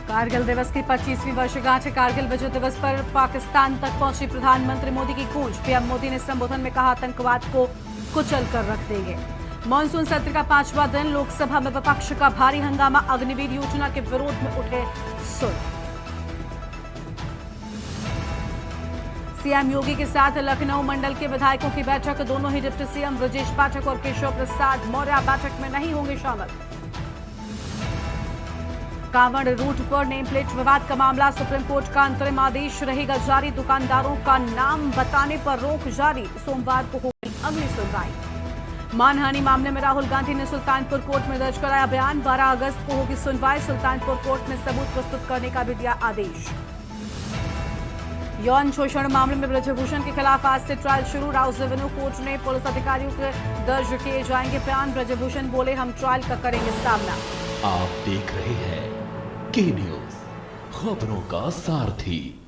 कारगिल दिवस की 25वीं वर्षगांठ। कारगिल विजय दिवस पर पाकिस्तान तक पहुंची प्रधानमंत्री मोदी की गूंज। पीएम मोदी ने संबोधन में कहा, आतंकवाद को कुचल कर रख देंगे। मानसून सत्र का 5वां दिन। लोकसभा में विपक्ष का भारी हंगामा। अग्निवीर योजना के विरोध में उठे सुर। सीएम योगी के साथ लखनऊ मंडल के विधायकों की बैठक। दोनों ही डिप्टी सीएम ब्रजेश पाठक और केशव प्रसाद मौर्य बैठक में नहीं होंगे शामिल। कांवड़ रूट पर नेम प्लेट विवाद का मामला। सुप्रीम कोर्ट का अंतरिम आदेश रहेगा जारी। दुकानदारों का नाम बताने पर रोक जारी। सोमवार को होगी अगली सुनवाई। मानहानि मामले में राहुल गांधी ने सुल्तानपुर कोर्ट में दर्ज कराया बयान। 12 अगस्त को होगी सुनवाई। सुल्तानपुर कोर्ट में सबूत प्रस्तुत करने का भी दिया आदेश। यौन शोषण मामले में ब्रजभूषण के खिलाफ आज से ट्रायल शुरू। राउस रेवेन्यू कोर्ट ने पुलिस अधिकारियों के दर्ज किए जाएंगे बयान। ब्रजभूषण बोले, हम ट्रायल का करेंगे सामना। आप देख रहे हैं के न्यूज, खबरों का सारथी।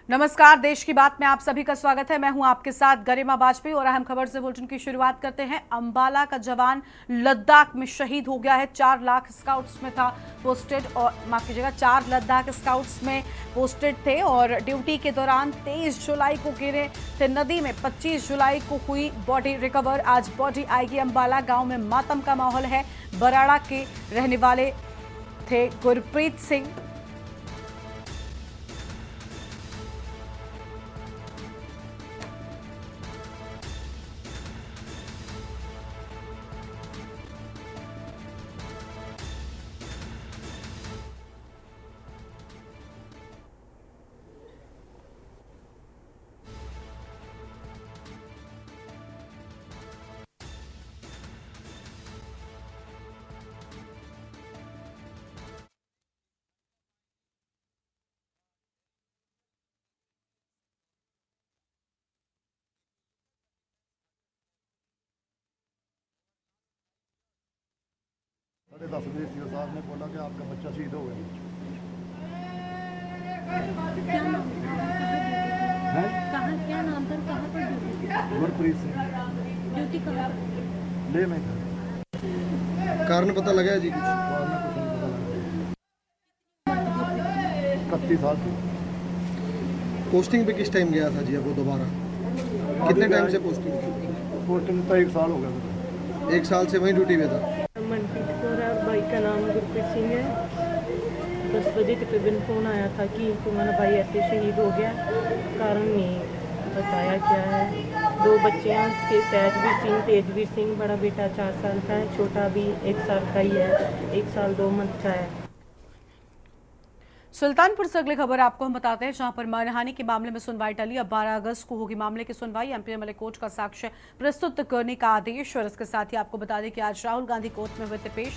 नमस्कार, देश की बात में आप सभी का स्वागत है। मैं हूं आपके साथ गरिमा वाजपेयी और अहम खबर से बुलेटिन की शुरुआत करते हैं। अंबाला का जवान लद्दाख में शहीद हो गया है। 4 लाख स्काउट्स में था पोस्टेड, और माफ कीजिएगा 4 लद्दाख स्काउट्स में पोस्टेड थे और ड्यूटी के दौरान 23 जुलाई को गिरे थे नदी में। 25 जुलाई को हुई बॉडी रिकवर। आज बॉडी आएगी अंबाला। गांव में मातम का माहौल है। बराड़ा के रहने वाले थे गुरप्रीत सिंह। साढ़े 10 बजे सीओ साहब ने बोला कि आपका बच्चा शहीद हो गया। क्या नाम पर, कहाँ पर गुरप्रीत सिंह ड्यूटी कहाँ? ले में था। कारण पता लगा है जी कुछ? बाद में कुछ नहीं पता लगा। 31 साल की पोस्टिंग पे किस टाइम गया था जी? अब वो दोबारा कितने टाइम से पोस्टिंग तो 1 साल हो गया। 1 साल से वहीं ड्यूटी पे था। मनप्रीत कौर है, भाई का नाम गुरप्रीत सिंह है। 10 बजे तकरीबन फ़ोन आया था कि तुम्हारा भाई ऐसे शहीद हो गया। कारण नहीं बताया क्या है। 2 बच्चे हैं उसके, सहजवीर सिंह, तेजवीर सिंह। बड़ा बेटा 4 साल का है, छोटा भी 1 साल का ही है, 1 साल 2 मंथ का है। सुल्तानपुर से अगली खबर आपको हम बताते हैं, जहां पर मानहानि के मामले में सुनवाई टली। अब 12 अगस्त को होगी मामले की सुनवाई। एमपीएमएलए कोर्ट का साक्ष्य प्रस्तुत करने का आदेश। और इसके साथ ही आपको बता दें कि आज राहुल गांधी कोर्ट में हुए थे पेश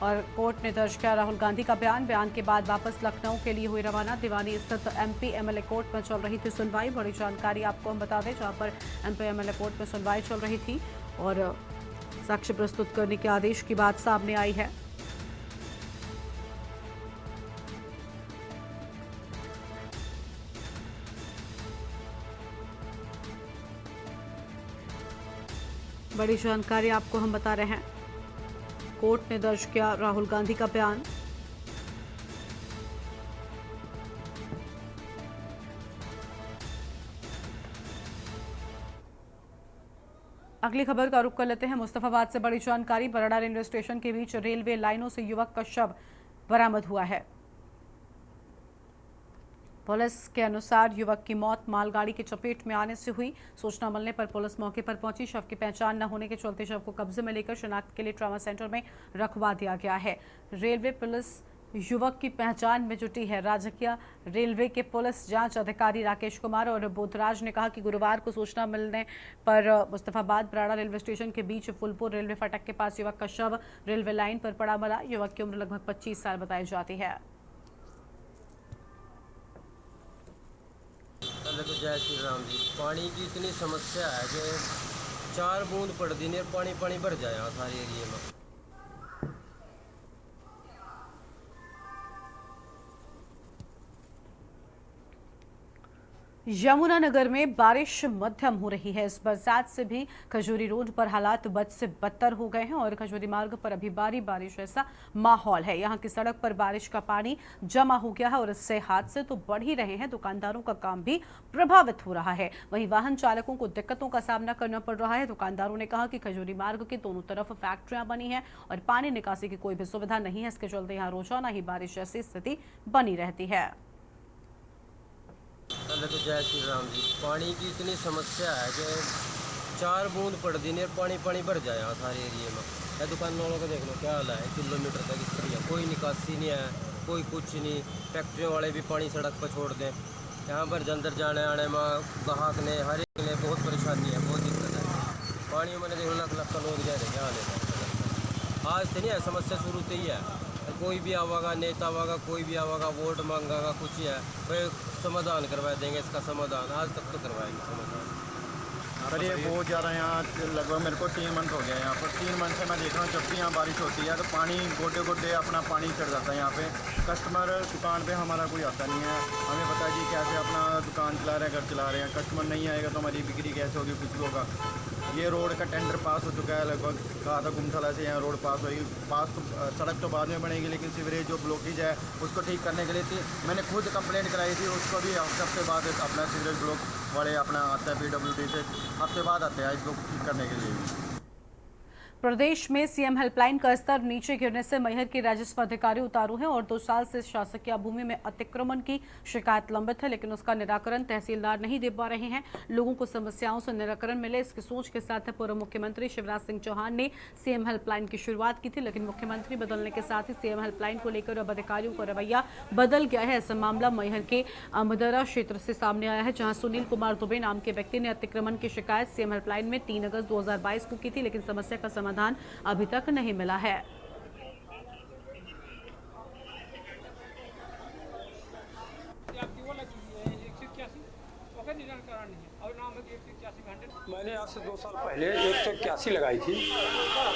और कोर्ट ने दर्ज किया राहुल गांधी का बयान के बाद वापस लखनऊ के लिए हुई रवाना। दीवानी स्थित एमपीएमएलए कोर्ट में चल रही थी सुनवाई। बड़ी जानकारी आपको हम बता दें, जहां पर एमपीएमएलए कोर्ट में सुनवाई चल रही थी और साक्ष्य प्रस्तुत करने के आदेश की बात सामने आई है। बड़ी जानकारी आपको हम बता रहे हैं। कोर्ट ने दर्ज किया राहुल गांधी का बयान। अगली खबर का रुख कर लेते हैं मुस्तफाबाद से। बड़ी जानकारी, बराड़ा रेलवे स्टेशन के बीच रेलवे लाइनों से युवक का शव बरामद हुआ है। पुलिस के अनुसार युवक की मौत मालगाड़ी की चपेट में आने से हुई। सूचना मिलने पर पुलिस मौके पर पहुंची। शव की पहचान न होने के चलते शव को कब्जे में लेकर शिनाख्त के लिए ट्रॉमा सेंटर में रखवा दिया गया है। रेलवे पुलिस युवक की पहचान में जुटी है। राजकीय रेलवे के पुलिस जांच अधिकारी राकेश कुमार और बोधराज ने कहा कि गुरुवार को सूचना मिलने पर मुस्तफाबाद बराड़ा रेलवे स्टेशन के बीच फुलपुर रेलवे फाटक के पास युवक का शव रेलवे लाइन पर पड़ा मिला। युवक की उम्र लगभग 25 साल बताई जाती है। जय श्री राम जी। पानी की इतनी समस्या है कि 4 बूंद पड़ दी ने पानी पानी भर जाए सारे एरिए में। यमुनानगर में बारिश मध्यम हो रही है। इस बरसात से भी खजूरी रोड पर हालात बद से बदतर हो गए हैं और खजूरी मार्ग पर अभी भारी बारिश ऐसा माहौल है। यहाँ की सड़क पर बारिश का पानी जमा हो गया है और इससे हादसे तो बढ़ ही रहे हैं, दुकानदारों का काम भी प्रभावित हो रहा है। वहीं वाहन चालकों को दिक्कतों का सामना करना पड़ रहा है। दुकानदारों ने कहा कि खजूरी मार्ग के दोनों तरफ फैक्ट्रियां बनी है और पानी निकासी की कोई भी सुविधा नहीं है। इसके चलते यहाँ रोजाना ही बारिश जैसी स्थिति बनी रहती है। पहले तो जय श्री राम जी। पानी की इतनी समस्या है कि 4 बूंद पड़ दी नहीं, पानी पानी भर जाए यहाँ सारे एरिए में। या दुकान वालों को देख लो क्या हाल है, किलोमीटर तक इस तरह कोई निकासी नहीं है, कोई कुछ नहीं। फैक्ट्रियों वाले भी पानी सड़क पर छोड़ दें, यहाँ पर अंदर जाने आने में ग्राहक ने हर एक ने बहुत परेशानी है, बहुत दिक्कत है। पानी मैंने देखो लाख लाख का लोग जा रहे क्या हाल है। आज से नहीं है, समस्या शुरू से ही है। कोई भी आवागा, नेता आवागा, कोई भी आवागा, वोट मांगागा, कुछ ही है, कोई समाधान करवा देंगे इसका समाधान। आज तक तो करवाएंगे समाधान। सर ये बहुत ज़्यादा यहाँ लगभग मेरे को 3 मंथ हो गया यहाँ पर। 3 मंथ से मैं देख रहा हूँ जब भी यहाँ बारिश होती है तो पानी गोटे गोटे अपना पानी चढ़ जाता है यहाँ पे। कस्टमर दुकान पे हमारा कोई आता नहीं है। हमें पता है जी कैसे अपना दुकान चला रहे हैं, घर चला रहे हैं। कस्टमर नहीं आएगा तो हमारी बिक्री कैसे होगी, कुछ होगा। ये रोड का टेंडर पास हो चुका है, लगभग कहा था गुमथला से यहाँ रोड पास होगी। पास तो सड़क तो बाद में बनेगी, लेकिन सीवरेज जो ब्लॉकेज है उसको ठीक करने के लिए थी। मैंने खुद कंप्लेंट कराई थी, उसको भी हफ्ते बाद अपना सीवरेज ब्लॉक वाले अपना आता है PWD से, हफ्ते बाद आते हैं इसको ठीक करने के लिए। प्रदेश में सीएम हेल्पलाइन का स्तर नीचे गिरने से मैहर के राजस्व अधिकारी उतारू हैं और 2 साल से शासकीय भूमि में अतिक्रमण की शिकायत लंबित है, लेकिन उसका निराकरण तहसीलदार नहीं दे पा रहे हैं। लोगों को समस्याओं से निराकरण मिले, इसकी सोच के साथ पूर्व मुख्यमंत्री शिवराज सिंह चौहान ने सीएम हेल्पलाइन की शुरुआत की थी, लेकिन मुख्यमंत्री बदलने के साथ ही सीएम हेल्पलाइन को लेकर अब अधिकारियों का रवैया बदल गया है। ऐसा मामला मैहर के अमदरा क्षेत्र से सामने आया है, जहाँ सुनील कुमार दुबे नाम के व्यक्ति ने अतिक्रमण की शिकायत सीएम हेल्पलाइन में 3 अगस्त 2022 को की थी, लेकिन समस्या का समाधान अभी तक नहीं मिला है। मैंने आज से 2 साल पहले 181 लगाई थी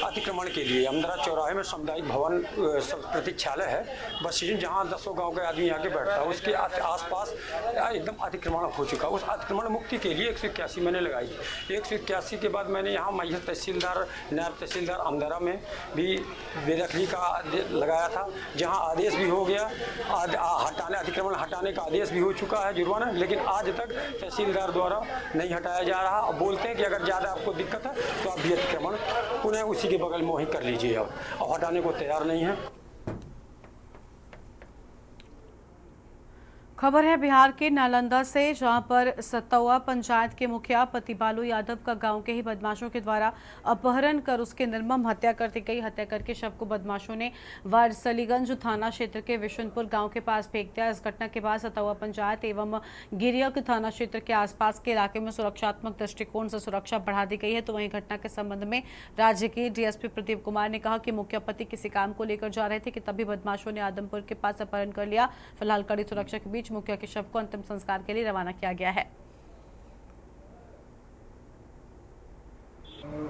अतिक्रमण के लिए। अमदरा चौराहे में सामुदायिक भवन प्रतीक्षालय है, बस स्टैंड, जहाँ 10 गांव के आदमी आके बैठता है, उसके आसपास एकदम अतिक्रमण हो चुका। उस अतिक्रमण मुक्ति के लिए 181 मैंने लगाई थी। 181 के बाद मैंने यहाँ मैहर तहसीलदार, नायब तहसीलदार अमदरा में भी बेदखली का लगाया था, जहाँ आदेश भी हो गया, अतिक्रमण हटाने का आदेश भी हो चुका है, जुर्माना, लेकिन आज तक तहसीलदार द्वारा नहीं हटाया जा रहा। अब बोलते हैं कि अगर ज़्यादा आपको दिक्कत है तो आप भी अतिक्रमण पुनः उसी के बगल में ही कर लीजिए। अब हटाने को तैयार नहीं है। खबर है बिहार के नालंदा से, जहां पर सतौआ पंचायत के मुखिया प्रतिबालू यादव का गांव के ही बदमाशों के द्वारा अपहरण कर उसकी निर्मम हत्या कर दी गई। हत्या करके शव को बदमाशों ने वारसलीगंज थाना क्षेत्र के विशुनपुर गांव के पास फेंक दिया। इस घटना के बाद सतौआ पंचायत एवं गिरियक थाना क्षेत्र के आसपास के इलाके में सुरक्षात्मक दृष्टिकोण से सुरक्षा बढ़ा दी गई है। तो वहीं घटना के संबंध में राज्य के DSP प्रदीप कुमार ने कहा कि मुखिया पति किसी काम को लेकर जा रहे थे कि तभी बदमाशों ने आदमपुर के पास अपहरण कर लिया। फिलहाल कड़ी सुरक्षा के बीच मुखिया के शव को अंतिम संस्कार के लिए रवाना किया गया है।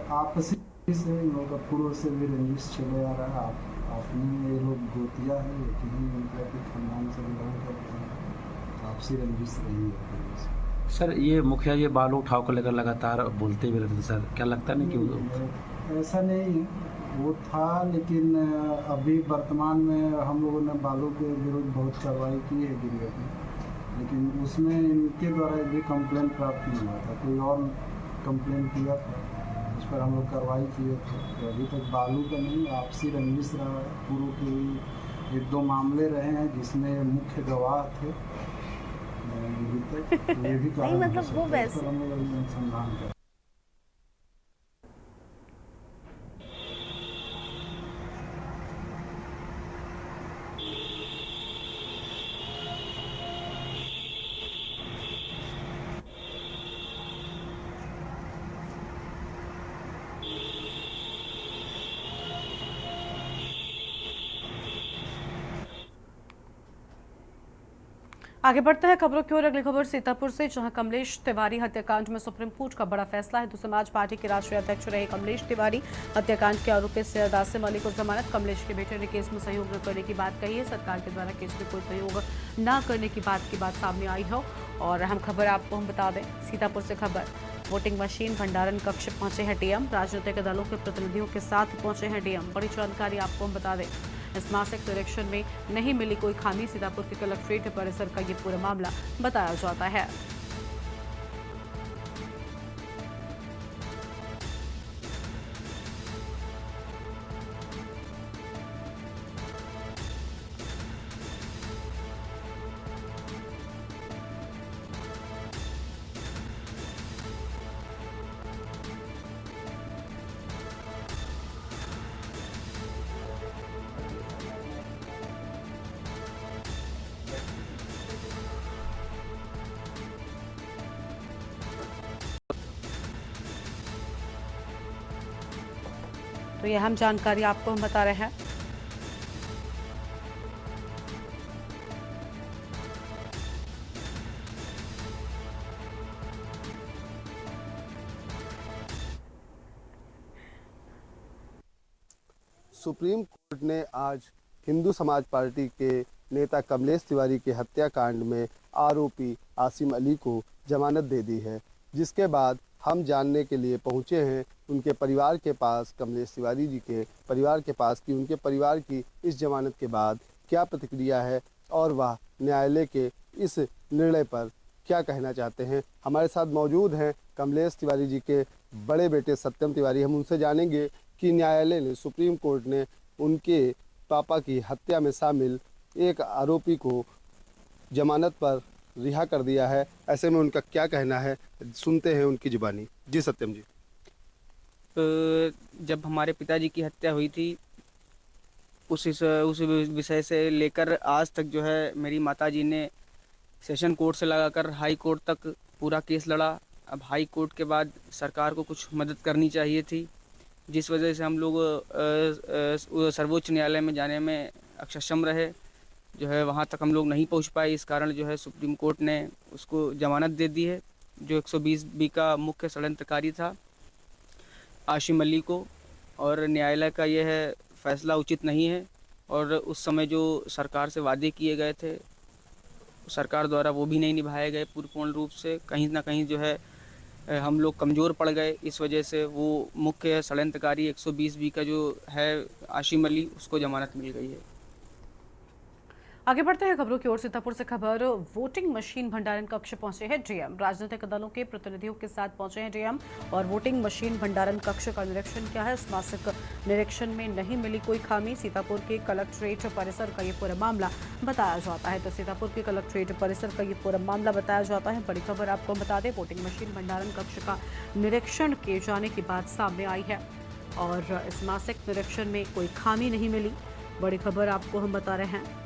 आपसी से इन लोगों का पूर्व से भी रंजिश चले आ रहा है। आपने ये लोग गोतिया है, लेकिन उनके अपने खानदान से बिलोंग करते हैं, आपसी रंजिश रही है। सर ये मुखिया ये बालू उठाव को लेकर लगातार बोलते भी रहते, सर क्या लगता नहीं कि ऐसा नहीं वो था, लेकिन अभी वर्तमान में हम लोगों ने बालू के विरुद्ध बहुत कार्रवाई की है गिरिया में, लेकिन उसमें इनके द्वारा भी कंप्लेंट प्राप्त नहीं हुआ था। कोई और कंप्लेंट किया था, उस पर हम लोग कार्रवाई किए थे। तो अभी तक बालू का नहीं, आपसी रंजिश रहा है। पूर्व के 1-2 मामले रहे हैं जिसमें मुख्य गवाह थे। ये भी कारण मतलब वो वैसे हम लोग अनुसंधान करें। आगे बढ़ते हैं खबरों की ओर। अगली खबर सीतापुर से, जहां कमलेश तिवारी हत्याकांड में सुप्रीम कोर्ट का बड़ा फैसला है। तो समाज पार्टी के राष्ट्रीय अध्यक्ष रहे कमलेश तिवारी हत्याकांड के आरोपी सैयद आसिम अली को जमानत। कमलेश के बेटे ने केस में सहयोग न करने की बात कही है। सरकार के द्वारा केस में कोई सहयोग न करने की बात सामने आई है। और अहम खबर आपको हम बता दें, सीतापुर से खबर, वोटिंग मशीन भंडारण कक्ष पहुंचे हैं डीएम। राजनीतिक दलों के प्रतिनिधियों के साथ पहुंचे हैं डीएम। बड़ी जानकारी आपको हम बता दें, इस मासिक निरीक्षण में नहीं मिली कोई खामी। सीतापुर के कलेक्ट्रेट परिसर का ये पूरा मामला बताया जाता है। तो ये अहम जानकारी आपको हम बता रहे हैं। सुप्रीम कोर्ट ने आज हिंदू समाज पार्टी के नेता कमलेश तिवारी के हत्याकांड में आरोपी आसिम अली को जमानत दे दी है, जिसके बाद हम जानने के लिए पहुंचे हैं उनके परिवार के पास, कमलेश तिवारी जी के परिवार के पास, कि उनके परिवार की इस जमानत के बाद क्या प्रतिक्रिया है और वह न्यायालय के इस निर्णय पर क्या कहना चाहते हैं। हमारे साथ मौजूद हैं कमलेश तिवारी जी के बड़े बेटे सत्यम तिवारी। हम उनसे जानेंगे कि न्यायालय ने, सुप्रीम कोर्ट ने उनके पापा की हत्या में शामिल एक आरोपी को जमानत पर रिहा कर दिया है। ऐसे में उनका क्या कहना है, सुनते हैं उनकी जुबानी। जी सत्यम जी। जब हमारे पिताजी की हत्या हुई थी, उस विषय से लेकर आज तक जो है मेरी माताजी ने सेशन कोर्ट से लगाकर हाई कोर्ट तक पूरा केस लड़ा। अब हाई कोर्ट के बाद सरकार को कुछ मदद करनी चाहिए थी, जिस वजह से हम लोग सर्वोच्च न्यायालय में जाने में अक्षम रहे। जो है वहाँ तक हम लोग नहीं पहुँच पाए। इस कारण जो है सुप्रीम कोर्ट ने उसको जमानत दे दी है, जो 120B का मुख्य षड्यंत्रकारी था आसिम अली को। और न्यायालय का यह फैसला उचित नहीं है, और उस समय जो सरकार से वादे किए गए थे सरकार द्वारा वो भी नहीं निभाए गए पूर्ण रूप से। कहीं ना कहीं जो है हम लोग कमज़ोर पड़ गए। इस वजह से वो मुख्य षड्यंत्रकारी 120B का जो है आसिम अली, उसको जमानत मिल गई है। आगे बढ़ते हैं खबरों की ओर। सीतापुर से खबर, वोटिंग मशीन भंडारण कक्ष पहुंचे हैं डीएम। राजनीतिक दलों के प्रतिनिधियों के साथ पहुंचे हैं डीएम और वोटिंग मशीन भंडारण कक्ष का निरीक्षण किया है। इस मासिक निरीक्षण में नहीं मिली कोई खामी। सीतापुर के कलेक्ट्रेट परिसर का ये पूरा मामला बताया जाता है। तो सीतापुर के कलेक्ट्रेट परिसर का ये पूरा मामला बताया जाता है। बड़ी खबर आपको बता दें, वोटिंग मशीन भंडारण कक्ष का निरीक्षण किए जाने की बात सामने आई है और इस मासिक निरीक्षण में कोई खामी नहीं मिली। बड़ी खबर आपको हम बता रहे हैं।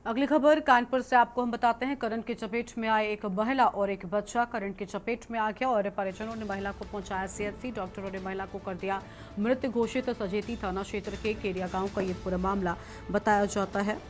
अगली खबर कानपुर से आपको हम बताते हैं। करंट की चपेट में आए एक महिला और एक बच्चा करंट की चपेट में आ गया और परिजनों ने महिला को पहुंचाया सीएचसी। डॉक्टरों ने महिला को कर दिया मृत घोषित। सजेती थाना क्षेत्र के केरिया गांव का ये पूरा मामला बताया जाता है।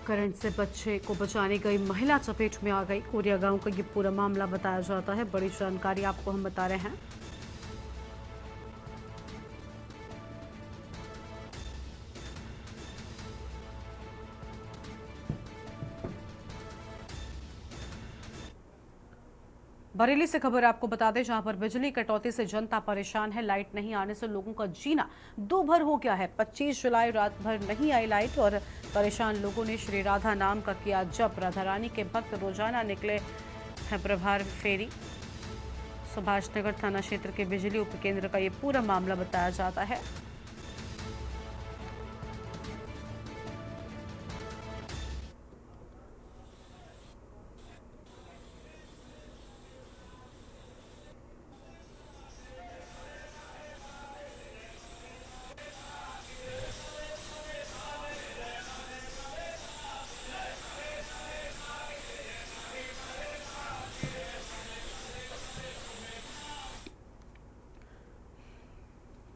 करंट से बच्चे को बचाने गई महिला चपेट में आ गई। कोरिया गांव का ये पूरा मामला बताया जाता है। बड़ी जानकारी आपको हम बता रहे हैं। बरेली से खबर आपको बता दें, जहां पर बिजली कटौती से जनता परेशान है। लाइट नहीं आने से लोगों का जीना दूभर हो गया है। 25 जुलाई रात भर नहीं आई लाइट और परेशान लोगों ने श्री राधा नाम का किया जप। राधा रानी के भक्त रोजाना निकले हैं प्रभात फेरी। सुभाष नगर थाना क्षेत्र के बिजली उपकेंद्र का ये पूरा मामला बताया जाता है।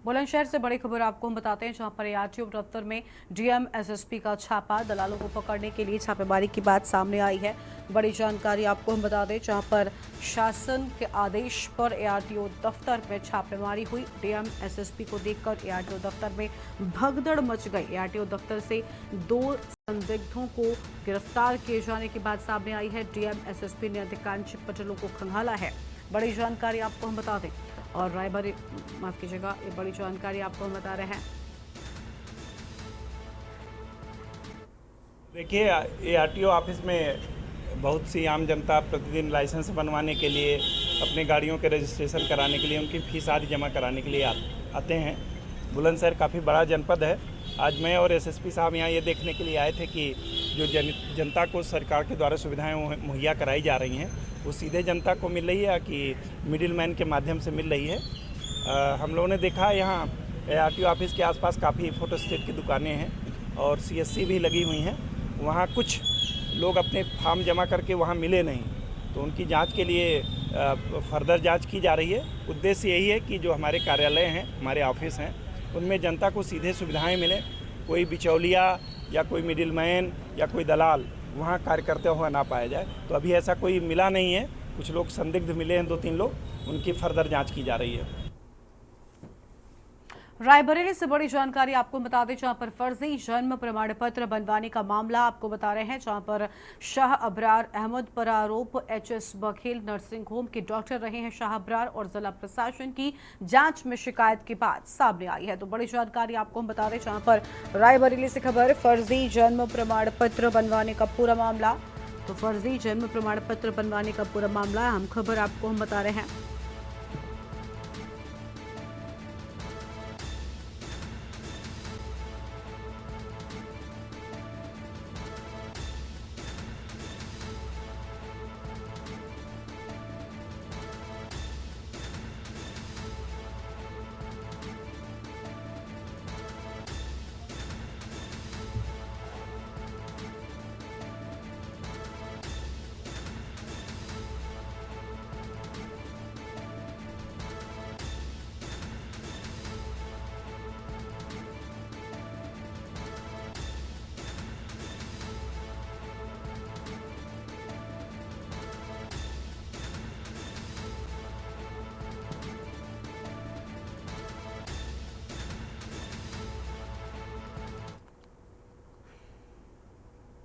बुलंदशहर से बड़ी खबर आपको हम बताते हैं, जहां पर आरटीओ दफ्तर में डीएम एसएसपी का छापा। दलालों को पकड़ने के लिए छापेमारी की बात सामने आई है। बड़ी जानकारी आपको हम बता दें, जहां पर शासन के आदेश पर एआरटीओ दफ्तर में छापेमारी हुई। डीएम एसएसपी को देखकर एआरटीओ दफ्तर में भगदड़ मच गई। एआरटीओ दफ्तर से 2 संदिग्धों को गिरफ्तार किए जाने की बात सामने आई है। डीएम एसएसपी ने अधिकांश पटलों को खंगाला है। बड़ी जानकारी आपको हम बता दें और रायबरेली माफ कीजिएगा, ये बड़ी जानकारी आपको हम बता रहे हैं। देखिए, एआरटीओ ऑफिस में बहुत सी आम जनता प्रतिदिन लाइसेंस बनवाने के लिए, अपने गाड़ियों के रजिस्ट्रेशन कराने के लिए, उनकी फीस आदि जमा कराने के लिए आते हैं। बुलंदशहर काफ़ी बड़ा जनपद है। आज मैं और एसएसपी साहब यहाँ ये देखने के लिए आए थे कि जो जनता को सरकार के द्वारा सुविधाएं मुहैया कराई जा रही हैं वो सीधे जनता को मिल रही है कि मिडिल मैन के माध्यम से मिल रही है। हम लोगों ने देखा यहाँ एआरटीओ ऑफिस के आसपास काफ़ी फोटोस्टेट की दुकानें हैं और सीएससी भी लगी हुई हैं। वहाँ कुछ लोग अपने फॉर्म जमा करके वहाँ मिले नहीं, तो उनकी जांच के लिए फर्दर जांच की जा रही है। उद्देश्य यही है कि जो हमारे कार्यालय हैं, हमारे ऑफिस हैं, उनमें जनता को सीधे सुविधाएं मिलें। कोई बिचौलिया या कोई मिडिल मैन या कोई दलाल वहाँ कार्य करते हुआ ना पाया जाए। तो अभी ऐसा कोई मिला नहीं है। कुछ लोग संदिग्ध मिले हैं, 2-3 लोग, उनकी फर्दर जांच की जा रही है। रायबरेली से बड़ी जानकारी आपको बता दें, जहां पर फर्जी जन्म प्रमाण पत्र बनवाने का मामला आपको बता रहे हैं, जहां पर शाह अबरार अहमद पर आरोप। एचएस बघेल नर्सिंग होम के डॉक्टर रहे हैं शाह अबरार और जिला प्रशासन की जांच में शिकायत की बात सामने आई है। तो बड़ी जानकारी आपको हम बता दें, जहां पर रायबरेली से खबर, फर्जी जन्म प्रमाण पत्र बनवाने का पूरा मामला। तो फर्जी जन्म प्रमाण पत्र बनवाने का पूरा मामला हम खबर आपको हम बता रहे हैं।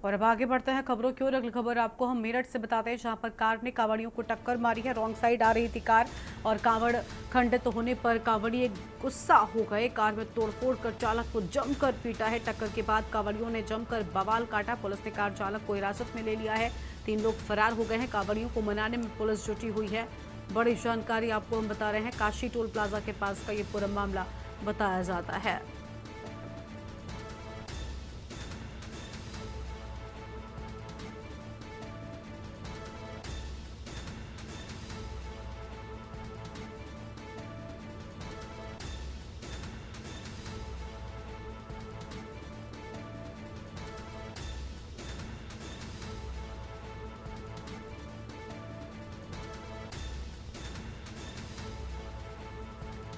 और अब आगे बढ़ते हैं खबरों की ओर। अगली खबर आपको हम मेरठ से बताते हैं, जहां पर कार ने कांवड़ियों को टक्कर मारी है। रॉन्ग साइड आ रही थी कार और कांवड़ खंडित होने पर कांवड़िए गुस्सा हो गए। कार में तोड़फोड़ कर चालक को जमकर पीटा है। टक्कर के बाद कांवड़ियों ने जमकर बवाल काटा। पुलिस ने कार चालक को हिरासत में ले लिया है। 3 लोग फरार हो गए हैं। कांवड़ियों को मनाने में पुलिस जुटी हुई है। बड़ी जानकारी आपको हम बता रहे हैं, काशी टोल प्लाजा के पास का ये पूरा मामला बताया जाता है।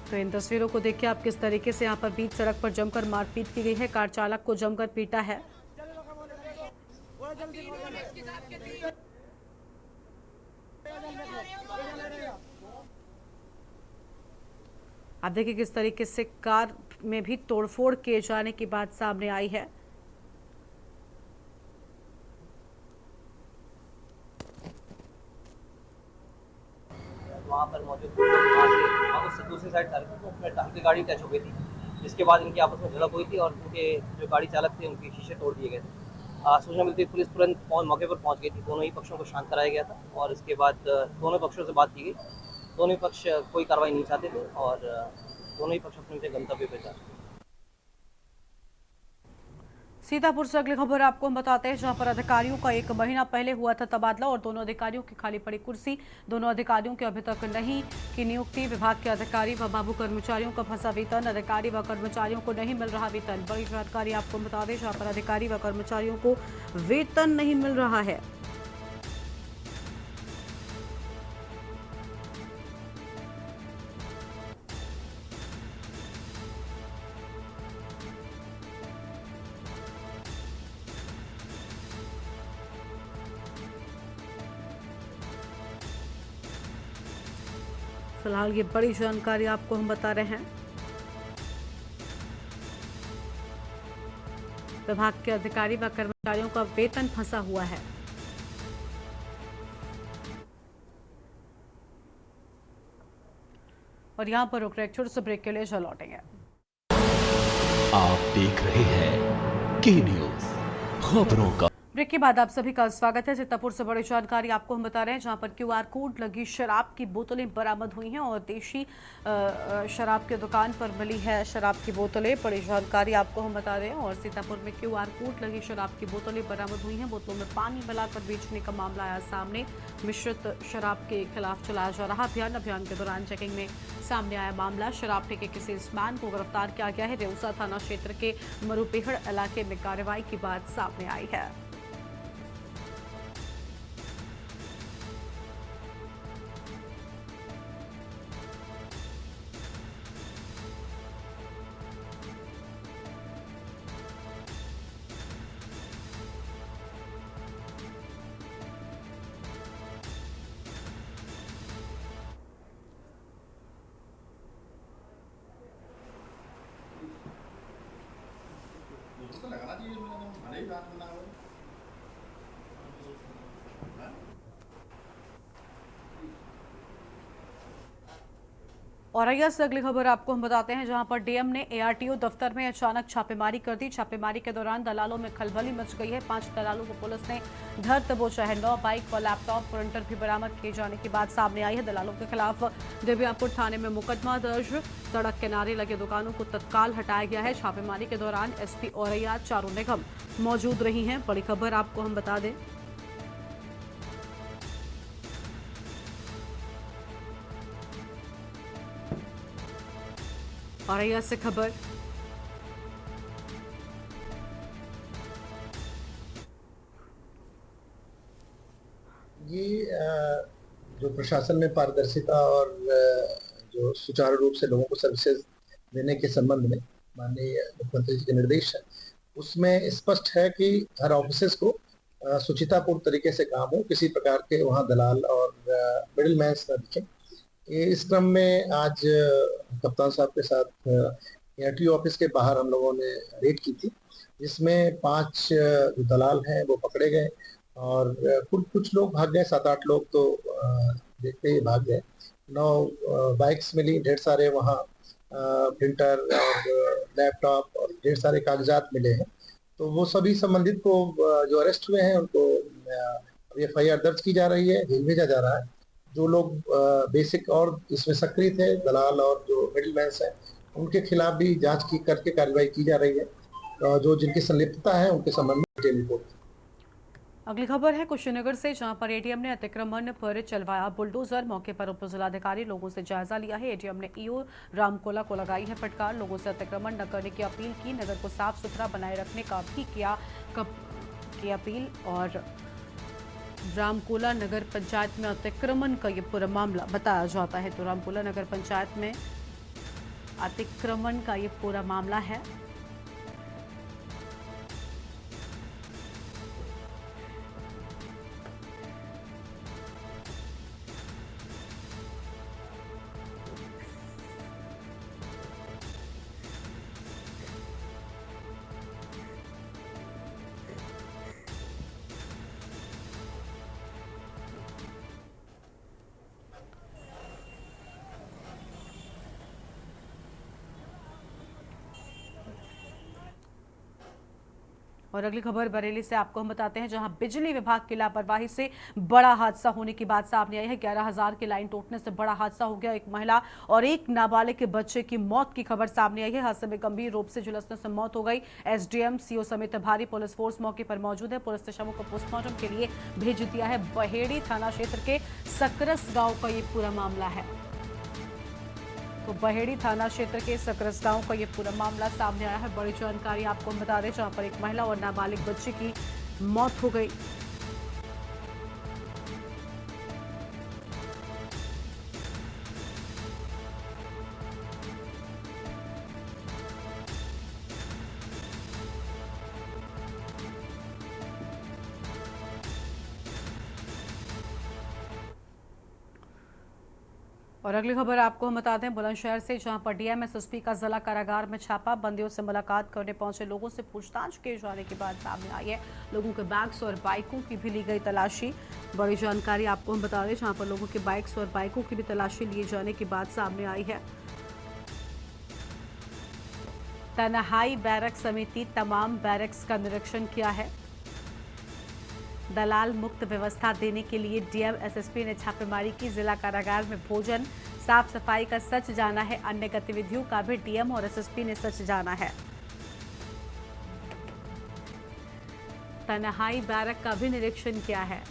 तो इन तस्वीरों को देखिए आप किस तरीके से यहाँ पर बीच सड़क पर जमकर मारपीट की गई है। कार चालक को जमकर पीटा है। आप देखिए किस तरीके से कार में भी तोड़फोड़ किए जाने की बात सामने आई है। वहाँ पर मौजूद थे, वहाँ से वापस से दूसरी साइड जा रहे थे तो उसमें हल्की गाड़ी टच हो गई थी, जिसके बाद इनकी आपस में झड़प हुई थी और उनके जो गाड़ी चालक थे उनके शीशे तोड़ दिए गए थे। सूचना मिलती पुलिस तुरंत मौके पर पहुंच गई थी, दोनों ही पक्षों को शांत कराया गया था और इसके बाद दोनों पक्षों से बात की गई। दोनों ही पक्ष कोई कार्रवाई नहीं चाहते थे और दोनों ही पक्ष अपने गंतव्य पर जा रहे थे। सीतापुर से अगली खबर आपको हम बताते हैं, जहां पर अधिकारियों का 1 महीना पहले हुआ था तबादला और दोनों अधिकारियों की खाली पड़ी कुर्सी। दोनों अधिकारियों की अभी तक नहीं की नियुक्ति। विभाग के अधिकारी व बाबू कर्मचारियों का फंसा वेतन, अधिकारी व कर्मचारियों को नहीं मिल रहा वेतन। बड़ी जानकारी आपको बता दें, जहां पर अधिकारी व कर्मचारियों को वेतन नहीं मिल रहा है। फिलहाल ये बड़ी जानकारी आपको हम बता रहे हैं। विभाग के अधिकारी व कर्मचारियों का वेतन फंसा हुआ है। और यहां पर रुक रहे, छोटे से ब्रेक के लिए चल लौटेंगे। आप देख रहे हैं के न्यूज, खबरों का। ब्रेक के बाद आप सभी का स्वागत है। सीतापुर से बड़ी जानकारी आपको हम बता रहे हैं, जहां पर QR कोड लगी शराब की बोतलें बरामद हुई हैं और देशी शराब की दुकान पर मिली है शराब की बोतलें। बड़ी जानकारी आपको हम बता रहे हैं। और सीतापुर में QR कोड लगी शराब की बोतलें बरामद हुई हैं। बोतलों में पानी मिलाकर बेचने का मामला आया सामने। मिश्रित शराब के खिलाफ चलाया जा रहा अभियान के दौरान चेकिंग में सामने आया मामला। शराब ठेके के सेल्समैन को गिरफ्तार किया गया है। रेउसा थाना क्षेत्र के मरुपेहड़ इलाके में कार्रवाई की बात सामने आई है। औरैया से अगली खबर आपको हम बताते हैं, जहां पर डीएम ने ARTO दफ्तर में अचानक छापेमारी कर दी। छापेमारी के दौरान दलालों में खलबली मच गई है। 5 दलालों को पुलिस ने धर दबोचा है। 9 बाइक व लैपटॉप प्रिंटर भी बरामद किए जाने की बात सामने आई है। दलालों के खिलाफ दिव्यापुर थाने में मुकदमा दर्ज। सड़क किनारे लगे दुकानों को तत्काल हटाया गया है। छापेमारी के दौरान SP औरैया चारू निगम मौजूद रही हैं। बड़ी खबर आपको हम बता दें, औरैया से खबर। ये जो प्रशासन में पारदर्शिता और जो सुचारू रूप से लोगों को सर्विसेज देने के संबंध में माननीय मुख्यमंत्री जी के निर्देश है, उसमें स्पष्ट है कि हर ऑफिसेज को सुचितापूर्ण तरीके से काम हो, किसी प्रकार के वहाँ दलाल और मिडिल मैन न दिखे। इस क्रम में आज कप्तान साहब के साथ ARTO ऑफिस के बाहर हम लोगों ने रेड की थी, जिसमें 5 जो दलाल हैं वो पकड़े गए और कुछ लोग भाग गए, 7-8 लोग तो देखते ही भाग गए। 9 बाइक्स मिली, ढेर सारे वहाँ प्रिंटर और लैपटॉप और ढेर सारे कागजात मिले हैं। तो वो सभी संबंधित को जो अरेस्ट हुए हैं उनको FIR दर्ज की जा रही है, जेल भेजा जा रहा है। जो लोग बेसिक और इसमें सक्रिय थे, दलाल और जो मिडिल मैन हैं, उनके खिलाफ भी जांच की करके कार्रवाई की जा रही है। जो जिनकी संलिप्तता है उनके संबंध में डिटेल रिपोर्ट। अगली खबर है कुशीनगर से, जहां पर ATM ने अतिक्रमण पर चलवाया बुलडोजर। मौके पर उप जिलाधिकारी लोगों से जायजा लिया है। ATM ने EO रामकोला को लगाई है फटकार। लोगों से अतिक्रमण न करने की अपील की। नगर को साफ सुथरा बनाए रखने का भी किया अपील। और रामकोला नगर पंचायत में अतिक्रमण का ये पूरा मामला बताया जाता है। तो रामकोला नगर पंचायत में अतिक्रमण का ये पूरा मामला है। और अगली खबर बरेली से आपको हम बताते हैं, जहां बिजली विभाग की लापरवाही से बड़ा हादसा होने की बात सामने आई है। 11,000 की लाइन टूटने से बड़ा हादसा हो गया। एक महिला और एक नाबालिग के बच्चे की मौत की खबर सामने आई है। हादसे में गंभीर रूप से झुलसने से मौत हो गई। एसडीएम, सीओ समेत भारी पुलिस फोर्स मौके पर मौजूद है। पुलिस ने शवों को पोस्टमार्टम के लिए भेज दिया है। बहेड़ी थाना क्षेत्र के सकरस गांव का ये पूरा मामला है। तो बहेड़ी थाना क्षेत्र के सकरस गांव का ये पूरा मामला सामने आया है। बड़ी जानकारी आपको हम बता दें, जहां पर एक महिला और नाबालिग बच्चे की मौत हो गई। और अगली खबर आपको हम बता दें बुलंदशहर से, जहां पर डीएम एसएसपी का जिला कारागार में छापा। बंदियों से मुलाकात करने पहुंचे लोगों से पूछताछ किए जाने की बात सामने आई है। लोगों के बैग्स और बाइकों की भी ली गई तलाशी। बड़ी जानकारी आपको हम बता दें, जहां पर लोगों के बाइक्स और बाइकों की भी तलाशी लिए जाने की बात सामने आई है। तन्हाई बैरक समिति तमाम बैरक्स का निरीक्षण किया है। दलाल मुक्त व्यवस्था देने के लिए डीएम एसएसपी ने छापेमारी की। जिला कारागार में भोजन, साफ सफाई का सच जाना है। अन्य गतिविधियों का भी डीएम और एसएसपी ने सच जाना है। तन्हाई बैरक का भी निरीक्षण किया है।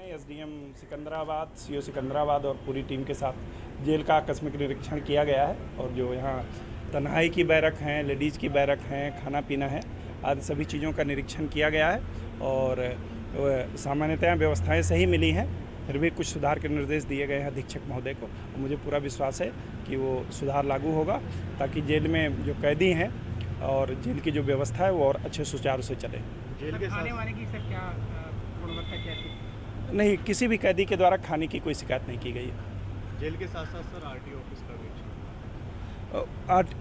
एसडीएम सिकंदराबाद, सीओ सिकंदराबाद और पूरी टीम के साथ जेल का आकस्मिक निरीक्षण किया गया है। और जो यहाँ तन्हाई की बैरक हैं, लेडीज़ की बैरक हैं, खाना पीना है, आदि सभी चीज़ों का निरीक्षण किया गया है। और सामान्यतः व्यवस्थाएं सही मिली हैं, फिर भी कुछ सुधार के निर्देश दिए गए हैं अधीक्षक महोदय को। मुझे पूरा विश्वास है कि वो सुधार लागू होगा, ताकि जेल में जो कैदी हैं और जेल की जो व्यवस्था है वो और अच्छे सुचारू से चले। जेल के खाने वाने की सर क्या गुणवत्ता क्या थी? नहीं, किसी भी कैदी के द्वारा खाने की कोई शिकायत नहीं की गई है। जेल के साथ साथ सर आरटीओ ऑफिस का भी?